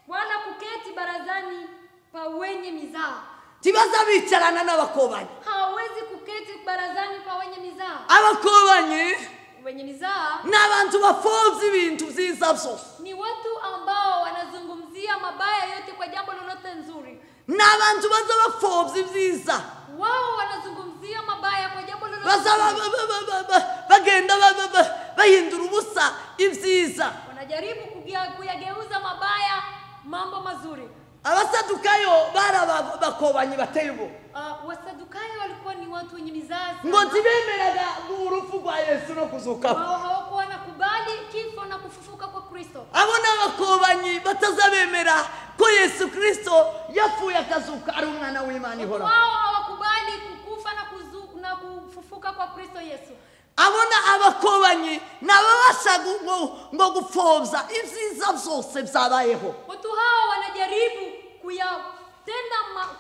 wala kuketi barazani pa wenye mizaa. Ntibaza bicarana n'abakobanyi. Hawezi kuketi barazani pa wenye mizaa. Abakobanyi Wenye mizaa ni abantu bapfobya ibintu byiza byose, ni watu ambao wanazungumzia mabaya yote kwa jambo lolote nzuri. ni abantu baza bapfobya ibyiza, Wao wanazungumzia mabaya kwa jambo lolote baza nzuri. bagenda bahindura ubusa ibyiza. Wanajaribu kuyageuza mabaya mambo mazuri. Abasadukayo bari abakobanyi bateye ubwoba, Wasadukayo walikuwa ni watu wenye mizaa sana. ngo ntibemeraga urupfu rwa Yesu no kuzuka kwe. Wao hawakuwa wanakubali kifo na kufufuka kwa Kristo. Abo ni abakobanyi batazabemera ko Yesu Kristo yapfuye akazuka ari umwana w'Imana ihoraho. Wao hawakubali kukufa na kufufuka kwa Kristo Yesu. Abona abakobanyi nababasha ngo gupfobya ibyiza byose byabayeho. Watu hao wanajaribu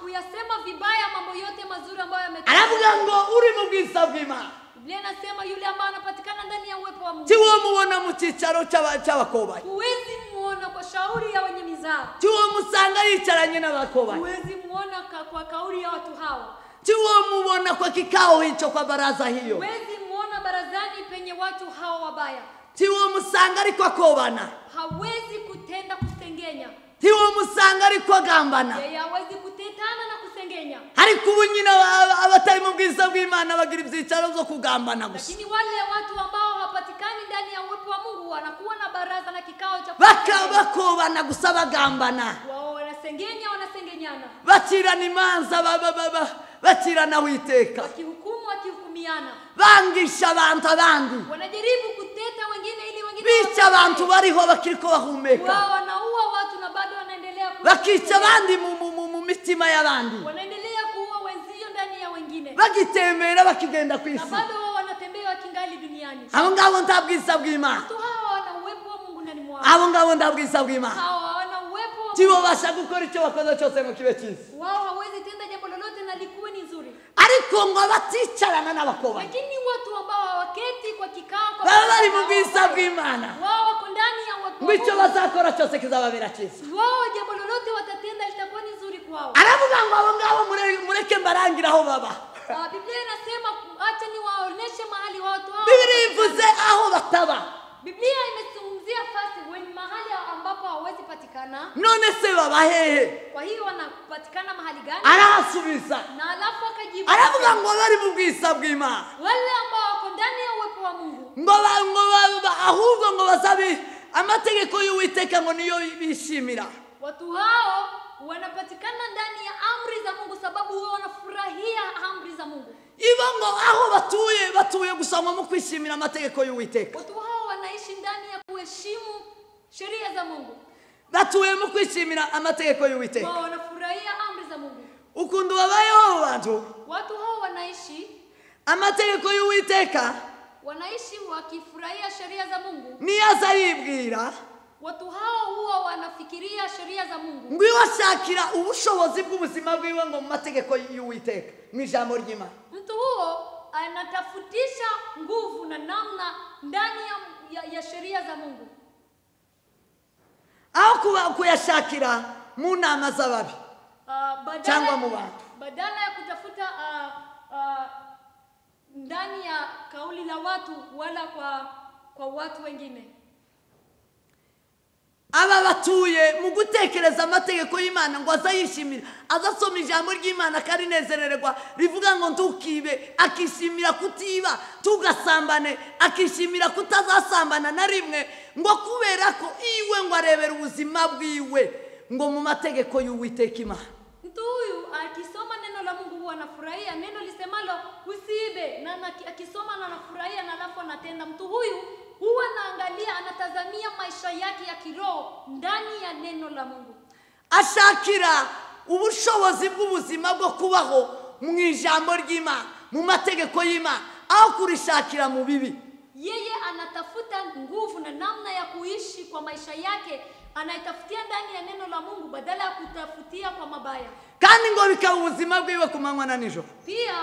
kuyasema vibaya mambo yote mazuri ambayo yametokea. Aravuga ngo uri mu bwiza bw'Imana, Biblia inasema yule ambaye anapatikana ndani ya uwepo wa Mungu. tiwo mubona mu cyicaro cy'abakobanyi, Huwezi muona kwa shauri ya wenye mizaa. tiwo musanga yicaranye n'abakobanyi, Huwezi muona kwa kauli ya watu hao. tiwo mubona kwa kikao hicho, kwa baraza hiyo, Huwezi muona barazani penye watu hao wabaya. tiwo musanga ariko akobana, Hawezi kutenda kusengenya. tiwo musanga ariko agambana. Yeye hawezi kutetana na kusengenya. Ariko ubu nyine abatari mu bwiza bw'Imana bagira ibyicaro byo kugambana gusa, Lakini wale watu ambao hawapatikani ndani ya uwepo wa Mungu wanakuwa na baraza na kikao cha bakobana gusa bagambana, wao wanasengenyana, bakirana imanza bakirana witeka, wakihukumiana, bangisha abantu abandi, wanajaribu kuteta wengine ili wengine bica abantu bariho bakiriko bahumeka, wao wanaua watu na bado wanaendelea bakica abandi mu mitima y'abandi, wanaendelea kuua wenzio ndani ya wengine, bagitembera bakigenda ku na isi. bado wao wanatembea wakingali duniani. Abo ngabo nta bwiza bw'Imana, Watu hawa wana uwepo wa Mungu ndani mwao. abo ngabo nta bwiza bw'Imana, Hawa hawana uwepo wa tibo Mungu. basha gukora icyo bakoze cyose mu kibe cyiza, Wao hawezi tenda jambo lolote na likuwe ni nzuri. ariko ngo baticarana n'abakobanyi Lakini watu ambao hawaketi kwa kikao kwa baba bari mu bwiza bw'Imana, wao wako ndani ya uwepo ngo wa icyo Mungu. bazakora cyose kizababera cyiza. Wao jambo lolote watatenda litakuwa ni nzuri kwao. Aravuga ngo abo ngabo mureke mbarangira aho baba. Biblia inasema acha niwaoneshe mahali watu hao. Biblia ivuze aho bataba, Biblia imezungumzia fasi mahali ambapo hawezi patikana. none se baba hehe? Kwa hiyo wanapatikana mahali gani? Arasubiza Na alafu akajibu. aravuga ngo bari mu bwiza bw'Imana, Wale ambao wako ndani ya uwepo wa Mungu. ngo ahubwo ngo basabe amategeko y'Uwiteka ngo niyo bishimira. Watu hao wanapatikana ndani ya amri za Mungu sababu wao wanafurahia amri za Mungu. Ibo ngo aho batuye gusa mu kwishimira amategeko y'Uwiteka. Watu hao wanaishi wanaishi ndani ya kuheshimu sheria za Mungu. batuye mu kwishimira amategeko y'Uwiteka. Wao wanafurahia amri za Mungu. Ukundu babayeho bantu Watu hao wanaishi amategeko y'Uwiteka wanaishi wakifurahia sheria za Mungu. niyaza yibwira Watu hao huwa wanafikiria sheria za Mungu. ngwiwashakira ubushobozi bw'ubuzima bwiwe ngo mu mategeko y'Uwiteka mu ijambo ry'Imana. Mtu huo anatafutisha nguvu na namna ndani ya sheria za Mungu. Aho kuyashakira mu nama z'ababi cyangwa mu bantu. Badala ya kutafuta ndani ya kauli la watu wala kwa watu wengine. Aba batuye mu gutekereza amategeko y'Imana ngo azayishimira, azasoma ijambo ry'Imana karinezererwa rivuga ngo ntukibe, akishimira kutiba, tugasambane, akishimira kutazasambana na rimwe, ngo kubera ko iwe ngo arebera ubuzima bwiwe ngo mu mategeko y'Uwiteka Imana. Mtu huyu akisoma neno la Mungu huwa anafurahia neno lisemalo usiibe, na akisoma na anafurahia na alafu anatenda. Mtu huyu huwa anaangalia, anatazamia maisha yake ya kiroho ndani ya neno la Mungu. Ashakira ubushobozi bw'ubuzima bwo kubaho mu ijambo ry'Imana, mu mategeko y'Imana, aho kurishakira mu bibi. Yeye anatafuta nguvu na namna ya kuishi kwa maisha yake, anaitafutia ndani ya neno la Mungu badala ya kutafutia kwa mabaya. Kandi ngo bikaba ubuzima bwiwe ku manywa na nijoro. Pia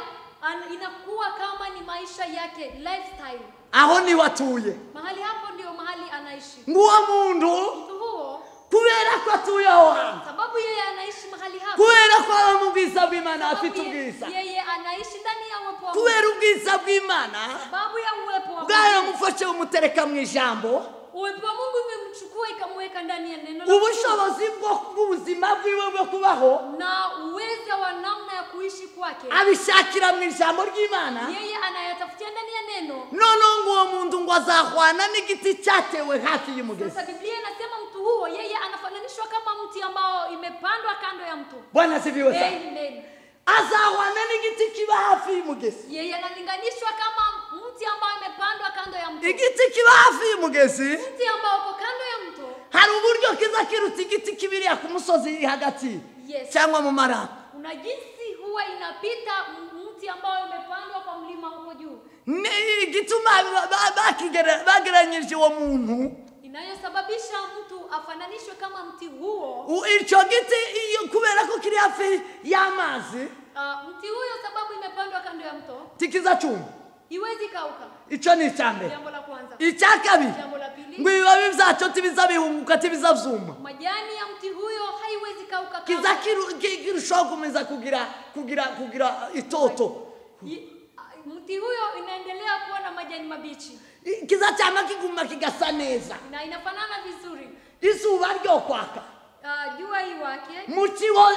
inakuwa kama ni maisha yake, lifestyle. Aho ni watuye. Mahali hapo ndio mahali anaishi. Nguwa mundu Mtu huo kubera ko atuye aho hantu, sababu yeye anaishi mahali hapo, kubera ko aba mu bwiza bw'Imana, afite ubwiza, yeye anaishi ndani ya uwepo wa Mungu, kubera ubwiza bw'Imana sababu ya uwepo wa Mungu bwaramufashe umutereka mu ijambo, uwepo wa Mungu umemchukua ikamweka ndani ya neno la Mungu, ubushobozi bw'ubuzima bwiwe bwo kubaho na uwezo wa namna ya kuishi kwake abishakira mu ijambo ry'Imana. yeye anayatafutia ndani ya neno. None nguwo muntu ngo azahwana n'igiti cyatewe hafi y'umugezi. Sasa Biblia inasema mtu huo yeye anafananishwa kama mti ambao imepandwa kando ya mto. Bwana sifiwe sana. Amen. Azahwana n'igiti kiba hafi y'umugezi. Yeye analinganishwa kama mti ambao imepandwa kando ya mto. Igiti kiba hafi y'umugezi, Mti ambao uko kando ya mto, hari uburyo kiza kiruta igiti kibiriya ku musozi iri hagati cyangwa mu mara. Una jinsi huwa inapita mti ambao umepandwa kwa mlima huko juu. Igituma bageranyije uwo muntu, Inayosababisha mtu afananishwe kama mti huo, icyo giti kubera ko kiri hafi y'amazi, mti huyo sababu imepandwa kando ya mto, tikiza chuma, iwezi kauka. icyo ni icyambere. Jambo la kwanza. Icya kabiri, Jambo la pili, ngo ibibabi byacu tibizabihunguka, tibizavyuma, majani ya mti huyo haiwezi kauka kiza kirushaho kumeza kugira itoto. Mti huyo inaendelea kuwa na majani mabichi, Kiza cyama kiguma kigasa neza, na inafanana vizuri. izuba ryo kwaka, Jua hii wake, mukibo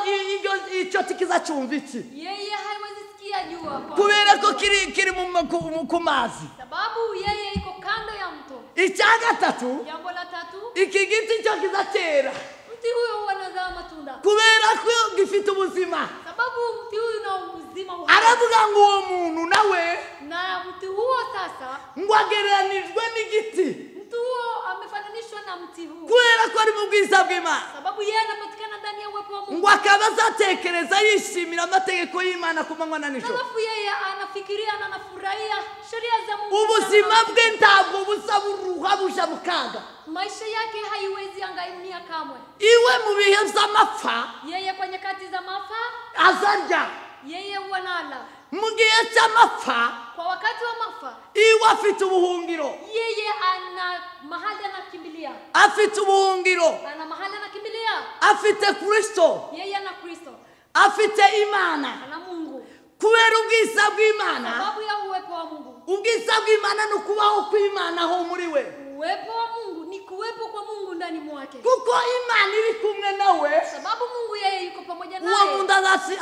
icyo tikiza cyumviki, yeye haiwezi sikia jua kubera ko kiri mu mazi. sababu yeye iko kando ya mto. Icya gatatu, Jambo la tatu, iki giti cyo kizatera, mti huyo huwa unazaa matunda kubera ko gifite ubuzima. sababu mti huyu una uzima uhai. Aravuga ngo uwo muntu nawe Na mti huo sasa, ngo agereranijwe n'igiti, mti huo amefananishwa na mti huu kubera ko ari mu bwiza bw'Imana, sababu yeye anapatikana ndani ya uwepo wa Mungu. ngo akaba azatekereza yishimira amategeko y'Imana ku manywa na nijoro. Alafu yeye anafikiria na anafurahia sheria za Mungu. Ubuzima bwe ntabwo buza buruha buja mu kaga. Maisha yake haiwezi angamia kamwe. Iwe mu bihe by'amapfa Yeye kwa nyakati za maafa, azarya, yeye huwa anala. mu gihe cy'amapfa Kwa wakati wa maafa, iwe afite ubuhungiro, yeye ana mahali anakimbilia. afite ubuhungiro, Ana mahali anakimbilia. afite Kristo, Yeye ana Kristo, afite Imana, ana Mungu. kubera ubwiza bw'Imana. Sababu ya uwepo wa Mungu. Ubwiza bw'Imana ni ukubaho kw'Imana ho muri we, Uwepo wa Mungu ni kuwepo kwa Mungu ndani mwake. kuko Imana iri kumwe nawe. Sababu Mungu yeye yuko pamoja Uwo naye. muntu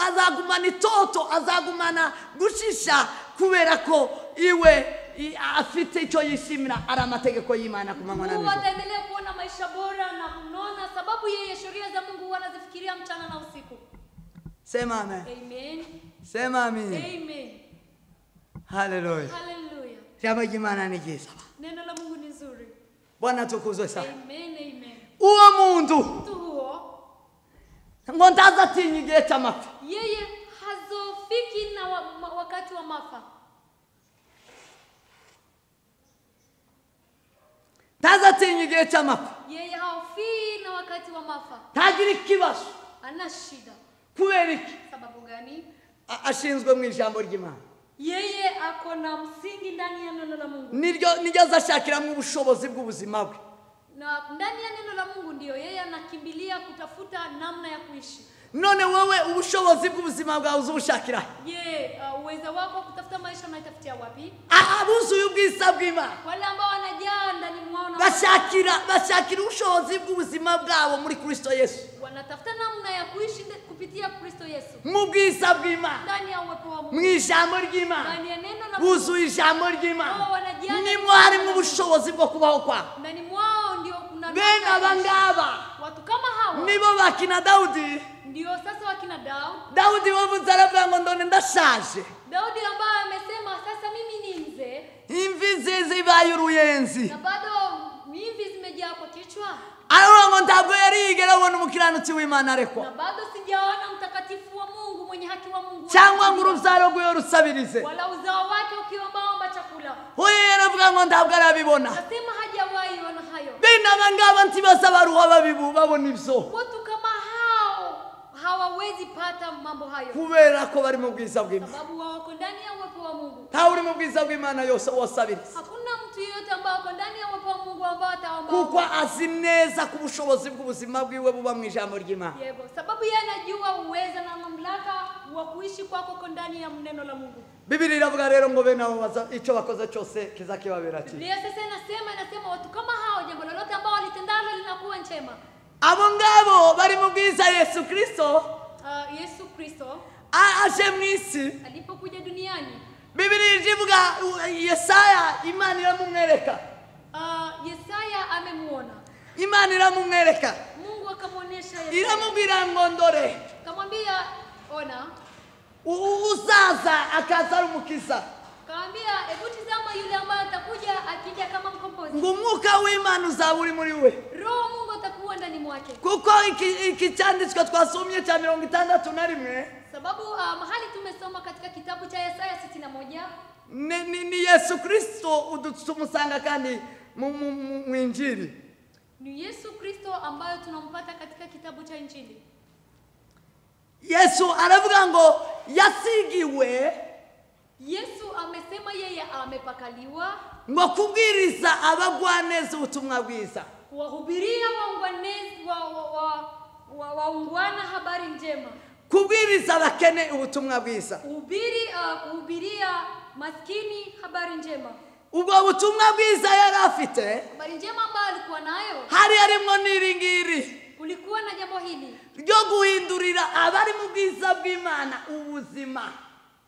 azagumana itoto, azagumana gushisha, kubera ko iwe afite icyo yishimira, ari amategeko y'Imana ku manywa na Mungu nijoro. ataendelea kuona maisha bora na kunona, sababu yeye sheria za Mungu wanazifikiria mchana na usiku. Sema amen. Amen. Sema amen. Amen. Hallelujah. Hallelujah. Jambo ry'Imana ni ryiza. Neno la Mungu ni nzuri. Bwana tukuzwe sana. Amen, amen. Uwo muntu Mtu huo ngo ndazatinya igihe cy'amapfa. yeye hazofiki na wakati wa mafa. Ndazatinya igihe cy'amapfa. Yeye haofii na wakati wa mafa. Tagira ikibazo. Ana shida. Kubera iki? Sababu gani? Ashinzwe mu ijambo ry'Imana. Yeye akona msingi ndani ya neno la Mungu. Niryo azashakiramo ubushobozi bw'ubuzima bwe. Na ndani ya neno la Mungu ndio yeye anakimbilia kutafuta namna ya kuishi. None wowe ubushobozi bw'ubuzima bwawe uzubushakira. Uwezo wako kutafuta maisha unaitafutia wapi? Abuzuye ubwiza bw'Imana. Wale ambao wanajaa ndani mwao na bashakira ubushobozi bw'ubuzima bwabo muri Kristo Yesu. Wanatafuta namna ya kuishi kupitia Kristo Yesu. Mu bwiza bw'Imana. Ndani ya uwepo wa Mungu. Mu ijambo ry'Imana. Ndani ya neno la Mungu. Buzuye ijambo ry'Imana. Nimwo harimo ubushobozi bwo kubaho kwabo. Ndani mwao ndio kuna bene abangaba. Watu kama hawa. Nibo bakina Daudi. Ndio sasa wakina Daudi wavuze aravuga ngo ndone ndashaje. Daudi ambaye amesema sasa mimi ni mzee. Imvi zibaye uruyenzi. Na bado imvi zimejaa kwa kichwa. Aravuga ngo ntabwo yarigera abona umukiranutsi w'Imana arekwa. Na bado sijaona mtakatifu wa Mungu mwenye haki wa Mungu. Cyangwa ngo urubyaro rwe rusabirize. Wala uzao wake ukiombaomba chakula. Hoye yaravuga ngo ntabwo arabibona. Nasema hajawahi ona hayo. Bene abangaba ntibaza baruha babibu babona ivyo. Watu kama hao hawawezi pata mambo hayo. Kubera ko bari mu bwiza bw'Imana. Sababu wako ndani ya uwepo wa Mungu. Nta uri mu bwiza bw'Imana yose wasabiriza. Hakuna mtu yeyote ambaye ako ndani ya uwepo wa Mungu ambaye ataomba. Kuko azi neza ku bushobozi bw'ubuzima bwiwe buba mu ijambo ry'Imana. Yego, sababu yeye anajua uwezo na mamlaka wa kuishi kwako ndani ya neno la Mungu. Biblia iravuga rero ngo bene abo baza icyo bakoze cyose kizakibabera ati. Biblia sasa inasema watu kama hao jambo lolote ambao walitendalo linakuwa njema. Abo ngabo bari mu bwiza Yesu Kristo. Yesu Kristo aje mu isi alipokuja duniani. Biblia ivuga Yesaya Imana iramumwereka. Yesaya amemuona. Imana iramumwereka. Mungu akamuonesha Yesaya. Iramubwira ngo ndore. Akamwambia ona. Uzaza akaza umukiza. Akamwambia hebu tazama yule ambaye atakuja akija kama mkombozi. Ngo umwuka w'Imana uzaburi muri we. Roho Mungu atakuwa ndani mwake. Kuko iki cyanditswe twasomye cya 61 sababu mahali tumesoma katika kitabu cha Yesaya 61 ni Yesu Kristo udutumusanga kandi mu Injili. Ni Yesu Kristo ambaye tunampata katika kitabu cha Injili. Yesu aravuga ngo yasigiwe. Yesu amesema yeye amepakaliwa ngo kubwiriza abagwaneza ubutumwa bwiza. Kuwahubiria waungwana habari njema. Kubwiriza abakene ubutumwa bwiza. Kuhubiria maskini habari njema. Ubwo butumwa bwiza yari afite. Habari njema ambayo alikuwa nayo. Hari harimo niringiri. Kulikuwa na jambo hili. Ryo guhindurira abari mu bwiza bw'Imana ubuzima.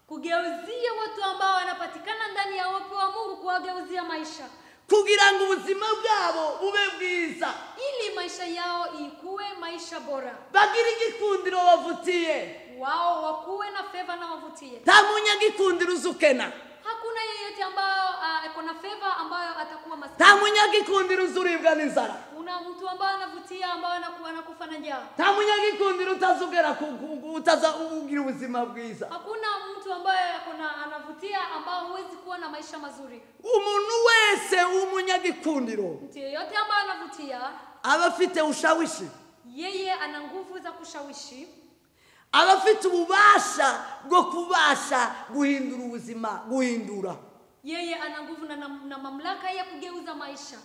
Kugeuzia watu ambao wanapatikana ndani ya uwepo wa Mungu kuwageuzia maisha. Kugira ngo ubuzima bwabo bube bwiza. Ili maisha yao ikuwe maisha bora. Bagira igikundiro bavutiye. Wao wakuwe na favor na wavutie. Nta munyagikundiro uzukena. Hakuna yeyote ambao ako na favor ambayo atakuwa maskini. Nta munyagikundiro uzuribwa n'inzara. Kuna mtu ambaye anavutia ambao anakufa na njaa. Nta munyagikundiro utazugera utazagira ubuzima bwiza. Hakuna mtu ambaye anavutia ambao huwezi kuwa na maisha mazuri. Umuntu wese umunyagikundiro. Mtu yeyote ambaye anavutia abafite ushawishi. Yeye ana nguvu za kushawishi. Abafite ububasha bwo kubasha guhindura ubuzima, guhindura. Yeye ana nguvu na mamlaka ya kugeuza maisha.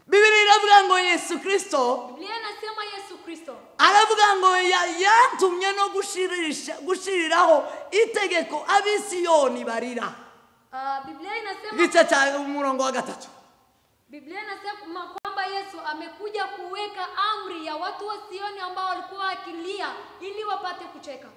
Biblia iravuga ngo Yesu Kristo. Biblia inasema Yesu Kristo aravuga ngo yatumye no gushiriraho itegeko abisiyoni barira. Biblia inasema gice cha umurongo wa 3. Biblia inasema kwamba Yesu amekuja kuweka amri ya watu wa Sioni ambao walikuwa wakilia ili wapate kucheka.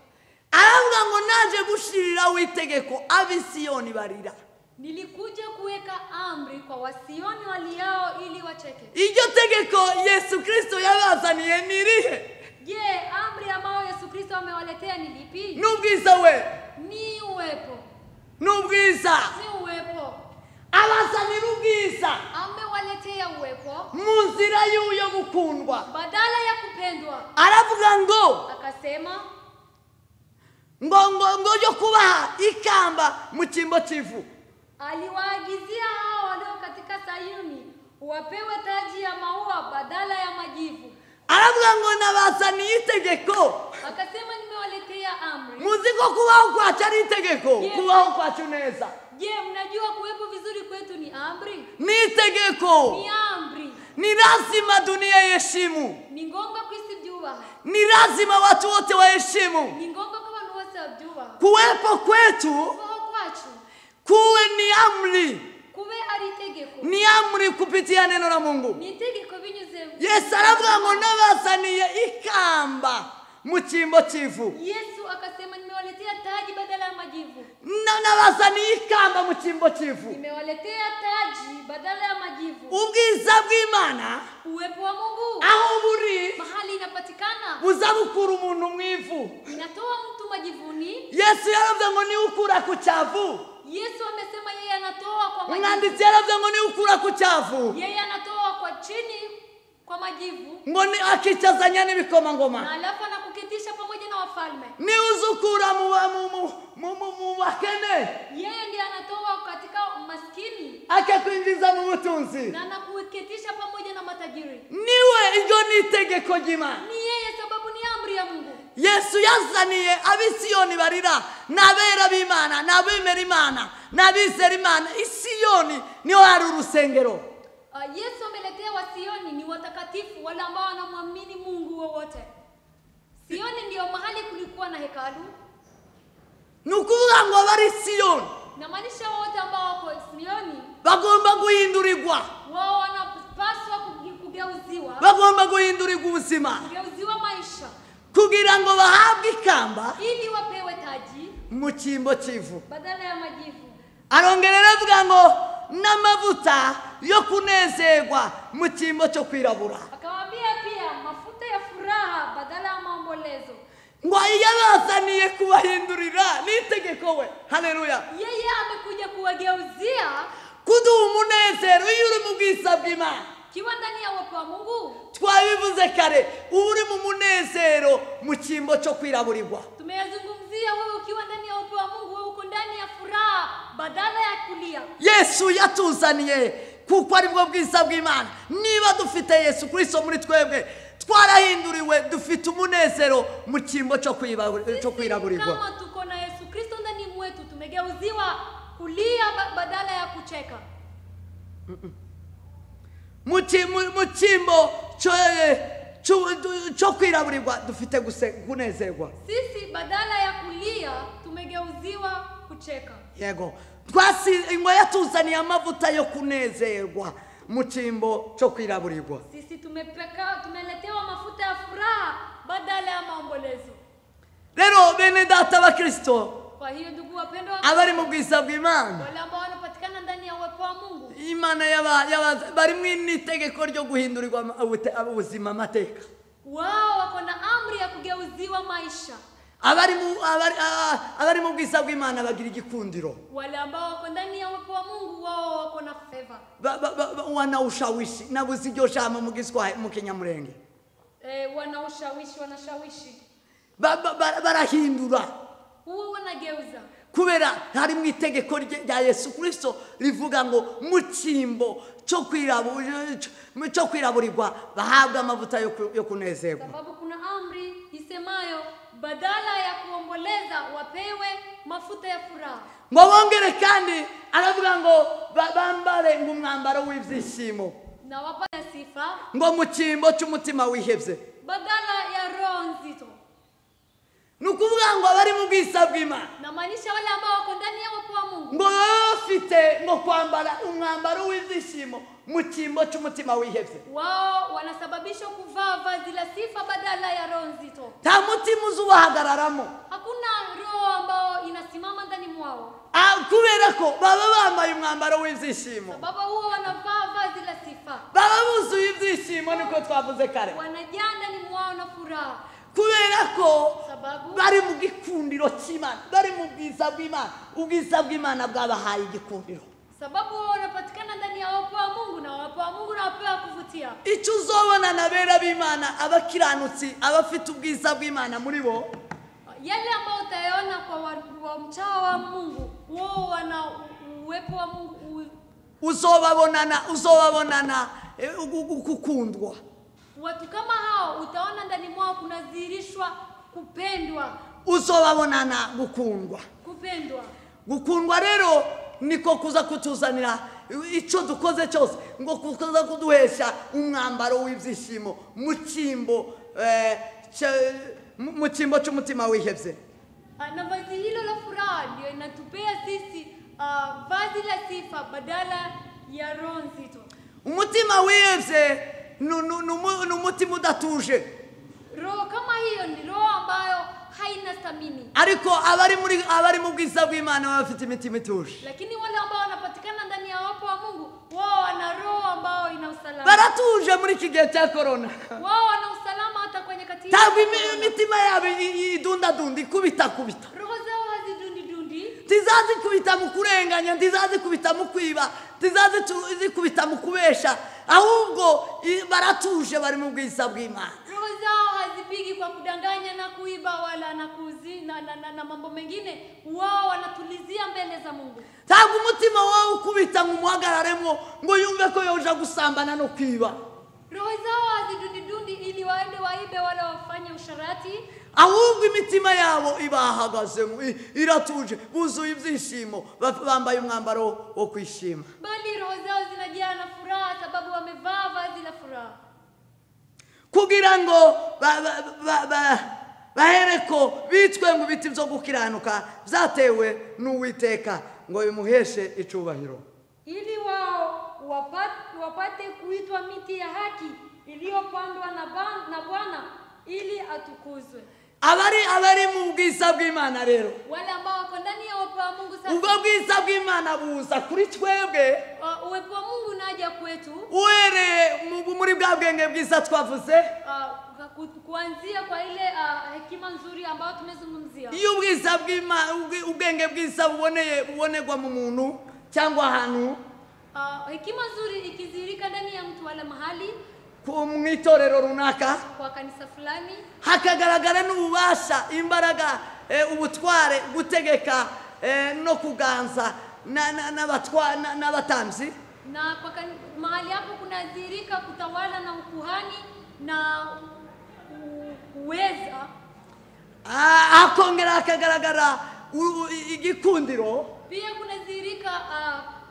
Aravuga ngo naje gushiriraho itegeko abisiyoni barira. Nilikuja kuweka amri kwa wasioni waliao ili wacheke. Iryo tegeko Yesu Kristo yabazaniye nirihe? Je, amri ambayo Yesu Kristo amewaletea ni lipi? Nubwiza we. Ni uwepo. Nubwiza. Ni uwepo. abazanira ubwiza amewaletea uwepo mu nzira y'uyo gukundwa. badala ya kupendwa. Aravuga ngo Akasema ngo yo kubaha ikamba mu cyimbo cy'ivu. aliwaagizia hao walio katika Sayuni wapewe taji ya maua badala ya majivu. Aravuga ngo nabazaniye itegeko. Akasema nimewaletea amri. Muzi ko kubaho kwacu ari itegeko, kubaho kwacu neza. Je, mnajua kuwepo vizuri kwetu ni amri? Ni itegeko. Ni amri. Ni lazima dunia iheshimu. Ni ngombwa kuisijuwa. Ni lazima watu wote waheshimu. Ni ngombwa kwa watu wote wajua. Kuwepo kwetu Kuwepo kwacu kuwe ni amri. kuwe ari tegeko. Ni amri kupitia neno la Mungu. Ni tegeko binyuze. Yesu aravuga ngo nabazaniye ikamba mu cyimbo cy'ivu. Yesu akasema nimewaletea taji badala ya majivu. Nabazaniye ikamba mu cyimbo cy'ivu. Nimewaletea taji badala ya majivu. Ubwiza bw'Imana Uwepo wa Mungu aho buri mahali inapatikana buzabukura umuntu mu ivu. inatoa mtu majivuni. Yesu yaravuze ngo ni ukura ku cyavu. Yesu amesema yeye anatoa kwa majivu. Umwanditsi yaravuze ngo ni ukura ku cyavu. Yeye anatoa kwa chini kwa majivu. Ngo ni akicazanya n'ibikomangoma. Na alafu anakuketisha pamoja na wafalme. Ni uzukura mu bakene. Yeye ndiye anatoa katika maskini Akakwinjiza mu butunzi. na anakuketisha pamoja na matajiri. Niwe iryo ni itegeko ry'Imana. Ni yeye sababu ni amri ya Mungu. Yesu yazaniye abisiyoni barira n'abera b'Imana n'abemera Imana n'abizera Imana. Isiyoni niho hari urusengero. Yesu ameletea Wasioni ni watakatifu wale ambao wanamwamini Mungu wowote. Sioni ndio mahali kulikuwa na hekalu. Nukuvuga ngo bari Siyoni Na maanisha wote ambao wako Sioni bagomba guhindurirwa. wao wanapaswa kugeuziwa. Bagomba guhindurirwa ubuzima Kugeuziwa maisha kugira ngo bahabwe ikamba ili wapewe taji mu cyimbo cy'ivu. badala ya majivu. Arongerera avuga ngo n'amavuta yo kunezerwa mu cyimbo cyo kwirabura. Akawaambia pia mafuta ya furaha badala ya maombolezo. Ngo yabazaniye kubahindurira n'itegeko we. Haleluya. Yeye amekuja kuwageuzia Kuduha umunezero iyo uri mu bwiza bw'Imana. kiwa ndani ya uwepo wa Mungu. Twabivuze kare, uri mu munezero mu cyimbo cyo kwiraburirwa. Tumeyazungumzia wewe ukiwa ndani ya uwepo wa Mungu, wewe uko ndani ya furaha badala ya kulia. Yesu yatuzaniye kuko ari bwo bwiza bw'Imana. Niba dufite Yesu Kristo muri twebwe, twarahinduriwe, dufite umunezero mu cyimbo cyo kwiraburirwa. Kama tuko na Yesu Kristo ndani mwetu, tumegeuziwa kulia badala ya kucheka. Mu cyimbo cyo kwiraburirwa dufite kunezerwa. Sisi badala ya kulia tumegeuziwa kucheka. Yego. Ingwa yatuzaniye amavuta yo kunezerwa mu cyimbo cyo kwiraburirwa. Sisi tumeletewa mafuta ya furaha badala ya maombolezo. Rero bene data ba Kristo, Kwa hiyo ndugu wapendwa, abari mu bwiza bw'Imana, wale ambao wanapatikana ndani ya uwepo wa Mungu, Imana bari mu itegeko ryo guhindurirwa ubuzima amateka. wao wako na amri ya kugeuziwa maisha. Abari mu bwiza bw'Imana bagira igikundiro. Wale ambao wako ndani ya uwepo wa Mungu, wao wako na favor. Wanaushawishi. Nabuze iryo jambo mu Giswahili mu Kinyamurenge. Wanashawishi. Barahindura. Huwa wanageuza. Kubera hari mu itegeko rya Yesu Kristo rivuga ngo mu cyimbo cyo kwiraburirwa bahabwa amavuta yo kunezerwa. Sababu kuna amri isemayo badala ya kuomboleza wapewe mafuta ya furaha. Ngo bongere kandi aravuga ngo bambare ngo umwambaro w'ibyishimo. Na wapate sifa. Ngo mu cyimbo cy'umutima wihebye. Badala ya roho nzito. Nukuvuga ngo abari mu bwiza bw'Imana. Na maanisha wale ambao wako ndani ya uwepo wa Mungu. Ngo bafite ngo kwambara umwambaro w'ibyishimo mu cyimbo cy'umutima wihebye. Wao wanasababishwa kuvaa vazi la sifa badala ya roho nzito. Nta mutima uzubahagararamo. Hakuna roho ambao inasimama ndani mwao. Kubera ko baba bambaye umwambaro w'ibyishimo. Sababu huwa wanavaa vazi la sifa. Baba buzuye ibyishimo niko twavuze kare. Wanajaa ndani mwao na furaha. Kubera ko Sababu bari mu gikundiro cy'Imana, bari mu bwiza bw'Imana. Ubwiza bw'Imana bwabahaye igikundiro. sababu wao wanapatikana ndani ya uwepo wa Mungu, na uwepo wa Mungu na uwepo wa kuvutia. icyo uzobona nabera b'Imana abakiranutsi abafite ubwiza bw'Imana muri bo, Yale ambayo utayaona kwa mchao wa Mungu, wao wana uwepo wa Mungu. uzobabonana gukundwa. Watu kama hao utaona ndani mwao kunadhihirishwa kupendwa. Uzobabonana gukundwa. Gukundwa rero niko kuza kutuzanira icyo dukoze cyose, ngo kuza kuduhesha umwambaro w'ibyishimo mu cyimbo cy'umutima wihebye. Na vazi hilo la furaha ndio inatupea sisi vazi la sifa badala ya roho nzito. Umutima wihebye n'umutima udatuje. Roho kama hiyo ni roho ambayo haina thamani. Ariko abari mu bwiza bw'Imana bafite imitima ituje. Lakini wale ambao wanapatikana ndani ya uwepo wa Mungu, wao wana roho ambao ina usalama. Baratuje muri kigihe cya corona. Wao wana usalama hata kwenye katika. Tabu imitima yabo idunda kubita. Roho zao hazidundi. Tizazi kubita mu kurenganya, tizazi kubita mu kwiba, tizazi kubita mu kubesha, ahubwo baratuje bari mu bwiza bw'Imana. Roho zao hazipigi kwa kudanganya na kuiba wala na na mambo mengine. Wao wanatulizia mbele za Mungu. Tabu umutima wao ukubita mu muhagararemo ngo yumve ko yoja gusambana no kwiba. Roho zao hazidundi ili waende waibe wala wafanye usharati. Ahubwo imitima yabo ibahagazemo iratuje, buzuye ibyishimo, bambaye umwambaro wo kwishima. Bali roho zao zinajaa na furaha sababu wamevaa vazi la furaha. Kugira ngo bahereko bitwe mu biti byo gukiranuka byatewe n'Uwiteka ngo bimuheshe icubahiro. Ili wao wapate kuitwa miti ya haki iliyopandwa na Bwana ili atukuzwe. Abari mu bwiza bw'Imana rero, wale ambao wako ndani ya uwepo wa Mungu sasa, ubwo bwiza bw'Imana buza kuri twebwe. Uwepo wa Mungu unaja kwetu uhere muri bwa bwenge bwiza twavuze, kuanzia kwa ile hekima nzuri ambayo tumezungumzia. Iyo ubwiza bw'Imana, ubwenge bwiza bubonerwa mu muntu cyangwa ahantu, hekima nzuri ikizirika ndani ya mtu wala mahali, mu itorero runaka, kwa kanisa fulani, hakagaragara n'ububasha, imbaraga, ubutware, gutegeka no kuganza n'abatamzi. Na kwa mahali hapo kunadhihirika kutawala na ukuhani na uweza. Hakongera hakagaragara igikundiro, pia kunadhihirika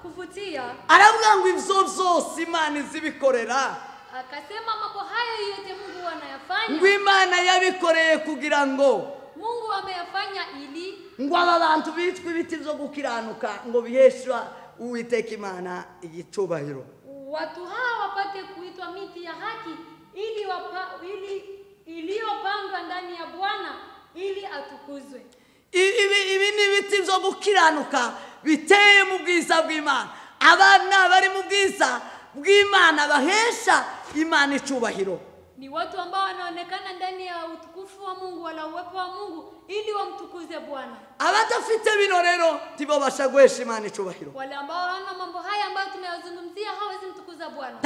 kuvutia. Aravuga ngo ivyo vyose Imana izibikorera. Akasema mambo hayo yote Mungu anayafanya. Ngo Imana yabikoreye kugira ngo, Mungu ameyafanya ili ngo aba bantu bitwa ibiti byo gukiranuka ngo biheshwa Uwiteka Imana igicubahiro. Watu hawa wapate kuitwa miti ya haki ili iliyopandwa ndani ya Bwana ili atukuzwe. Ibi ni ibiti byo gukiranuka biteye mu bwiza bw'Imana. Abana bari mu bwiza bw'Imana bahesha Imana icubahiro. Ni watu ambao wanaonekana ndani ya utukufu wa Mungu wala uwepo wa Mungu ili wamtukuze Bwana. Abadafite bino rero tibo bashagwesha Imana icubahiro. Wale ambao wana mambo haya ambayo tunayazungumzia hawezi mtukuza Bwana.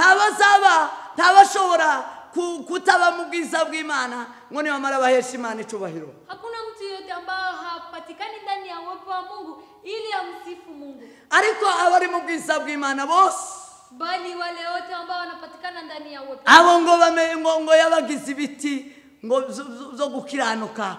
Tabashobora kutaba mu bwiza bw'Imana ngo ni bamara bahesha Imana icubahiro. Hakuna mtu yote ambao hapatikani ndani ya uwepo wa Mungu ili amsifu Mungu. Ariko abari mu bwiza bw'Imana bose, bali wale wote ambao wanapatikana ndani ya uwepo, abo ngo yabagize ibiti ngo zo gukiranuka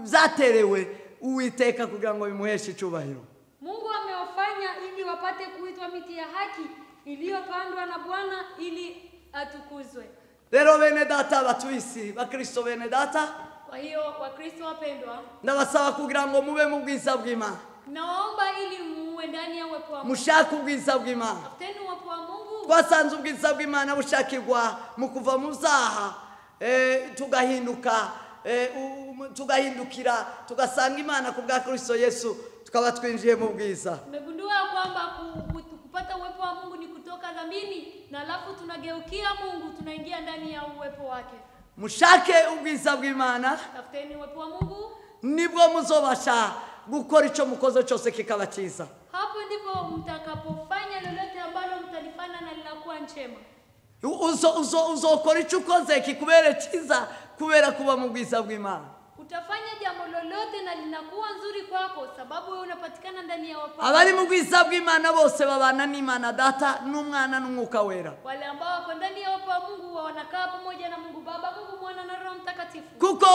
byaterewe Uwiteka kugira ngo bimuheshe icubahiro. Mungu amewafanya ili wapate kuitwa miti ya haki iliyopandwa na Bwana ili atukuzwe. Rero bene data batuisi bakristo bene data, kwa hiyo wakristo wapendwa, ndabasaba kugira ngo mube mu bwiza bw'Imana. Naomba ili muwe ndani ya uwepo wa Mungu. Mushaka ubwiza bw'Imana. Tafuteni uwepo wa Mungu. Twasanze ubwiza bw'Imana bushakirwa mu kuva mu zaha, tugahindukira tugasanga Imana ku bwa Kristo Yesu, tukaba twinjiye mu bwiza. Tumegundua kwamba kupata uwepo wa Mungu ni kutoka dhambini, na alafu tunageukia Mungu, tunaingia ndani ya uwepo wake. Mushake ubwiza bw'Imana. Tafuteni uwepo wa Mungu. Nibwo muzobasha gukora ico mukozo cyose kikaba cyiza. hapo ndipo mtakapofanya lolote ambalo mtalifanya na linakuwa njema. uzokora icyo ukoze kikubere cyiza kubera kuba mu bwiza bw'Imana. Utafanya jambo lolote na linakuwa nzuri kwako sababu wewe unapatikana ndani ya wapako. Abari mu bwiza bw'Imana bose babana n'Imana Data n'Umwana n'Umwuka Wera. Wale ambao wako ndani ya wapako wa Mungu wanakaa pamoja na Mungu Baba, Mungu Mwana na Roho Mtakatifu. Kuko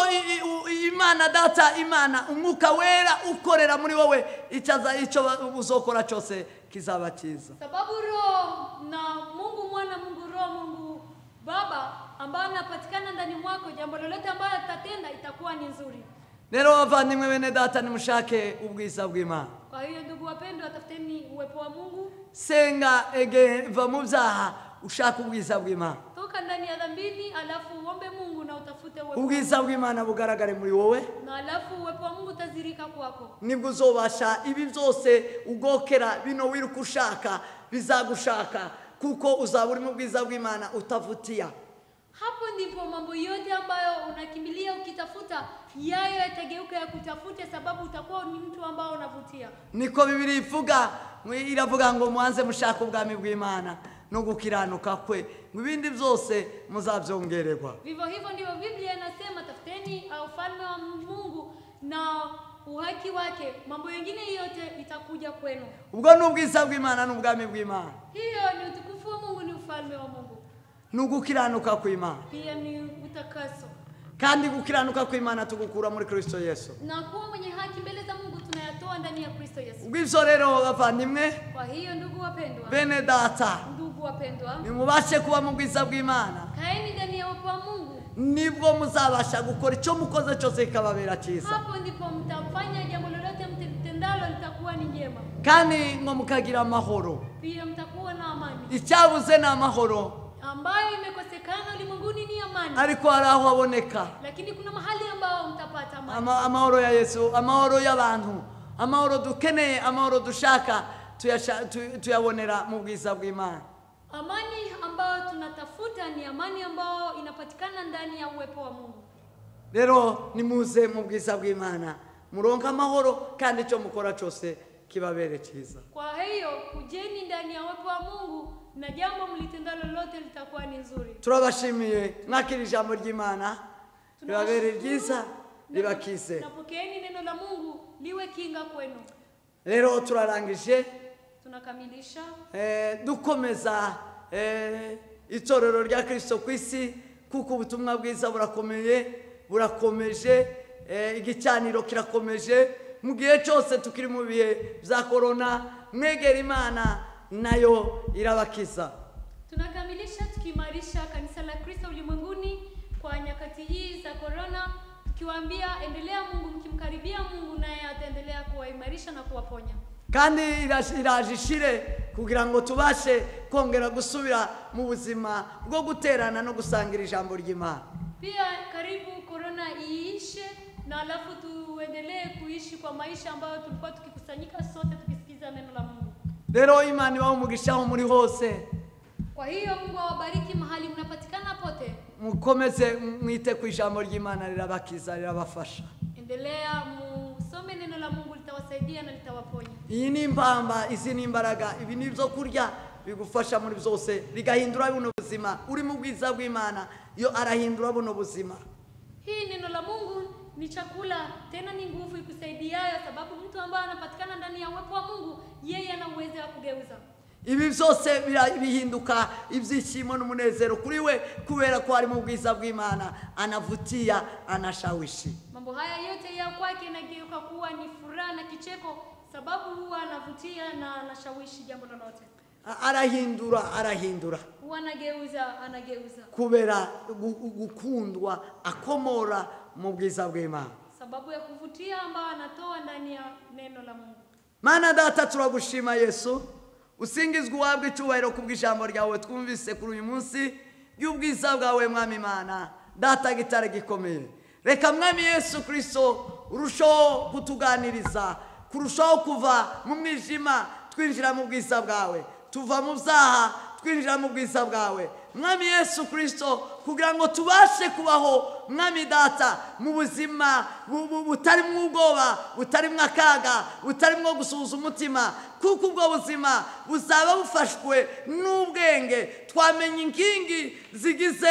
Imana Data, Imana Umwuka Wera ukorera muri wowe, icyo uzokora cyose kizaba cyiza. Sababu Roho na Mungu Mwana, Mungu Roho, Mungu Baba ambao anapatikana ndani mwako, jambo lolote ambalo atatenda itakuwa ni nzuri. Rero bavandimwe bene Data, nimushake ubwiza bw'Imana. Kwa hiyo ndugu wapendwa, tafuteni uwepo wa Mungu. Senga va mu byaha ushaka ubwiza bw'Imana. Toka ndani ya dhambi alafu uombe Mungu na utafute uwepo. Ubwiza bw'Imana bugaragare muri wowe. Na alafu uwepo wa Mungu utazirika kwako. Nibwo uzobasha ibi byose ugokera bino wiruka ushaka bizagushaka, kuko uzaba uri mu bwiza bw'Imana utavutia. Hapo ndipo mambo yote ambayo unakimbilia ukitafuta yayo yatageuka ya kutafute, sababu utakuwa ni mtu ambao unavutia. Niko Biblia ivuga, iravuga ngo mwanze mushaka ubwami bw'Imana no gukiranuka kwe, ibindi byose muzabyongererwa. Vivyo hivyo ndivyo Biblia inasema, tafuteni ufalme wa Mungu na uhaki wake, mambo mengine yote itakuja kwenu. Ubwo ni ubwiza bw'Imana n'ubwami bw'Imana. Hiyo ni utukufu wa Mungu, ni ufalme wa Mungu. Nugukiranuka kw'Imana. Pia ni utakaso. Kandi gukiranuka kw'Imana tugukura muri Kristo Yesu. Na kuwa mwenye haki mbele za Mungu tunayatoa ndani ya Kristo Yesu. Ubwizo rero bavandimwe, kwa hiyo ndugu wapendwa, bene Data, ndugu wapendwa, nimubashe kuba mu bwiza bw'Imana. kaeni ndani ya uwepo wa Mungu. Nibwo muzabasha gukora icyo mukoze cyose kikababera cyiza. Hapo ndipo mtafanya jambo lolote mtendalo litakuwa ni njema. Kandi ngo mukagira amahoro. Pia mtakuwa na amani. Icyabuze na amahoro ambayo imekosekana ulimwenguni ni amani. Ariko haraho aboneka. Lakini kuna mahali ambao mtapata amani. Amahoro ya Yesu, amahoro y'abantu, amahoro dukeneye, amahoro dushaka tuyabonera mu bwiza bw'Imana. Amani ambayo tunatafuta ni amani ambayo inapatikana ndani ya uwepo wa Mungu. Rero nimuze mu bwiza bw'Imana, muronka amahoro kandi icyo mukora cyose kibabere cyiza. Kwa hiyo kujeni ndani ya uwepo wa Mungu na jambo mlitendalo lolote litakuwa ni nzuri. Turabashimiye mwakira ijambo ry'Imana, libabere ryiza libakize. Napokeeni neno la Mungu liwe kinga kwenu. Rero turarangije, tunakamilisha dukomeza itorero rya Kristo ku isi, kuko ubutumwa bwiza burakomeje, igicaniro kirakomeje. Mu gihe cyose tukiri mu bihe bya corona, mwegera Imana nayo irabakiza. Tunakamilisha tukimarisha kanisa la Kristo ulimwenguni kwa nyakati hii za corona, tukiwaambia endelea Mungu, mkimkaribia Mungu naye ataendelea kuwaimarisha na kuwaponya. Kandi irajishire kugira ngo tubashe kongera gusubira mu buzima bwo guterana no gusangira ijambo ry'Imana. Pia karibu corona iishe na alafu tuendelee kuishi kwa maisha ambayo tulikuwa tukikusanyika sote tukisikiza neno la Mungu. Rero Imana ibahe umugisha muri hose. Kwa hiyo Mungu awabariki mahali mnapatikana pote. Mukomeze mwite ku ijambo ry'Imana, rirabakiza, rirabafasha. Endelea musome neno la Mungu, litawasaidia na litawaponya. Iyi ni impamba, izi ni imbaraga, ibi ni byo kurya bigufasha muri byose, bigahindura buno buzima. Uri mu bwiza bw'Imana, yo arahindura buno buzima. Hii neno la Mungu ni chakula, tena ni nguvu ikusaidiayo, sababu mtu ambaye anapatikana ndani ya uwepo wa Mungu, yeye ana uwezo wa kugeuza. Ibi byose bihinduka ibyishimo n'umunezero kuri we, kubera ko ari mu bwiza bw'Imana, anavutia, anashawishi. Mambo haya yote ya kwake yanageuka kuwa ni furaha na kicheko, sababu huwa anavutia na anashawishi jambo lolote. Arahindura. Huwa anageuza. Kubera gukundwa, akomora mu bwiza bw'Imana. Sababu ya kuvutia ambao anatoa ndani ya neno la Mungu. Mana Data, turagushima Yesu. Usingizwe uwabwe icyubahiro kubw'ijambo ryawe twumvise kuri uyu munsi, y'ubwiza bwawe Mwami Imana Data, gitare gikomeye. Reka Mwami Yesu Kristo urushaho kutuganiriza, kurushaho kuva mu mwijima twinjira mu bwiza bwawe, tuva mu byaha twinjira mu bwiza bwawe mwami Yesu Kristo, kugira ngo tubashe kubaho mwami data mu buzima butarimo ubwoba, butarimo akaga, butarimo gusuhuza umutima, kuko ubwo buzima buzaba bufashwe n'ubwenge. Twamenye inkingi zigize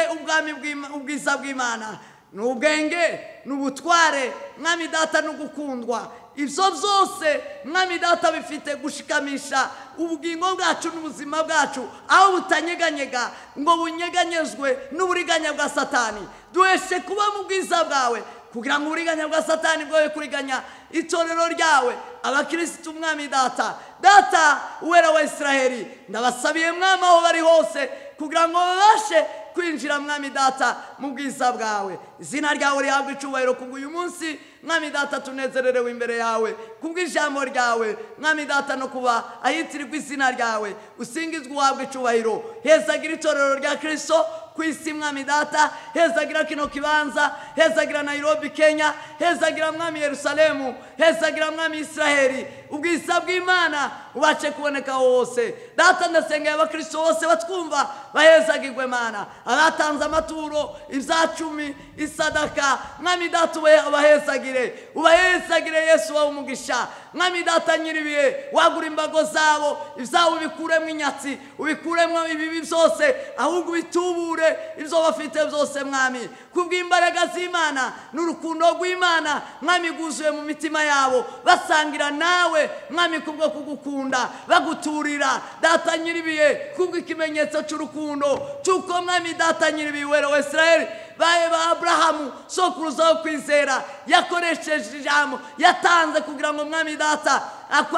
ubwiza bw'Imana, n'ubwenge, n'ubutware mwami data, no gukundwa. Ibyo byose mwami data bifite gushikamisha ubugingo bwacu n'ubuzima bwacu, aho butanyeganyega ngo bunyeganyezwe n'uburiganya bwa Satani. Duheshe kuba mu bwiza bwawe, kugira ngo uburiganya bwa Satani bwoye kuriganya itorero ryawe, abakristo mwami data. Data uwera wa Israeli, ndabasabiye mwami aho bari hose, kugira ngo babashe kwinjira mwami data mu bwiza bwawe. Izina ryawe rihabwe icubahiro kubw'uyu munsi mwami data, tunezererewe imbere yawe kubw'ijambo ryawe mwami data, no kuba ahitirirwa izina ryawe. Usingizwe uhabwe icubahiro. Hezagira itorero rya Kristo ku isi mwami data, hezagira kino kibanza, hezagira Nairobi Kenya, hezagira mwami Yerusalemu, hezagira mwami Israeli. Ubwiza bw'Imana ubace kuboneka hose data. Ndasengera abakristo bose batwumva, bahezagirwe Mana. Abatanze amaturo, ibyacumi, isadaka mwami data, ubahezagire, ubahezagire Yesu wawe umugisha mwami data nyiribiye. Wagura imbago zabo, ibyabo ubikuremo inyatsi, ubikuremo ibibi byose, ahubwo bitubure ibyo bafite byose mwami, kubw'imbaraga z'Imana n'urukundo rw'Imana mwami guzuye mu mitima yabo, basangira nawe mwami kubwo kugukunda, baguturira data nyiribiye, kubw'ikimenyetso cy'urukundo cy'uko mwami data nyiribiye wera wa Israeli baye ba Abrahamu sokuruza wo kwizera, yakoresheje ijambo, yatanze kugira ngo mwami data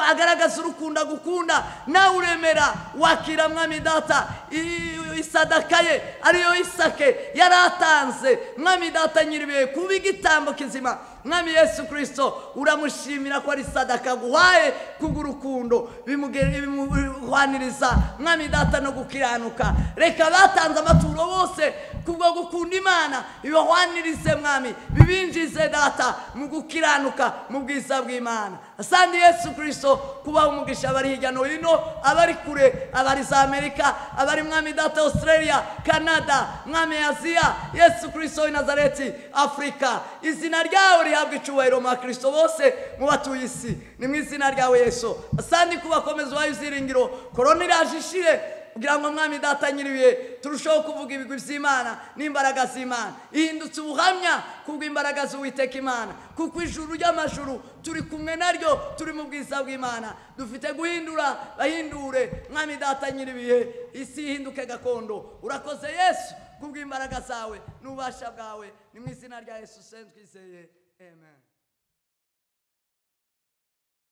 agaragaza urukundo gukunda. Nawe uremera wakira mwami data isadaka ye ariyo Isake yaratanze mwami data nyiribiye kuba igitambo kizima. Mwami Yesu Kristo uramushimira ko ari sadaka guhaye kubw'urukundo, bimuhwaniriza mwami data no gukiranuka. Reka batanze amaturo bose kubwo gukunda Imana, ibahwanirize mwami, bibinjize data mu gukiranuka mu bwiza bw'Imana. Asante Yesu Kristo kuba umugisha abari hirya no hino, abari kure, abari za Amerika, abari mwami data Australia, Canada, mwami Asia. Yesu Kristo w'i Nazareti, Afrika, izina ryawe rihabwe icubahiro mu Kristo bose mu batuye isi, ni mu izina ryawe Yesu. Asante kubakomeza wayo iziringiro, korona irajishire kugira ngo mwami data nyiribiye turushaho kuvuga ibigwi by'Imana n'imbaraga z'Imana. Ihindutse ubuhamya kubw'imbaraga z'Uwiteka Imana, kuko ijuru ry'amajuru turi kumwe naryo, turi mu bwiza bw'Imana. Dufite guhindura, bahindure mwami data nyiribiye, isi ihinduke gakondo. Urakoze Yesu kubw'imbaraga zawe n'ubasha bwawe, ni mu izina rya Yesu twizeye, amen.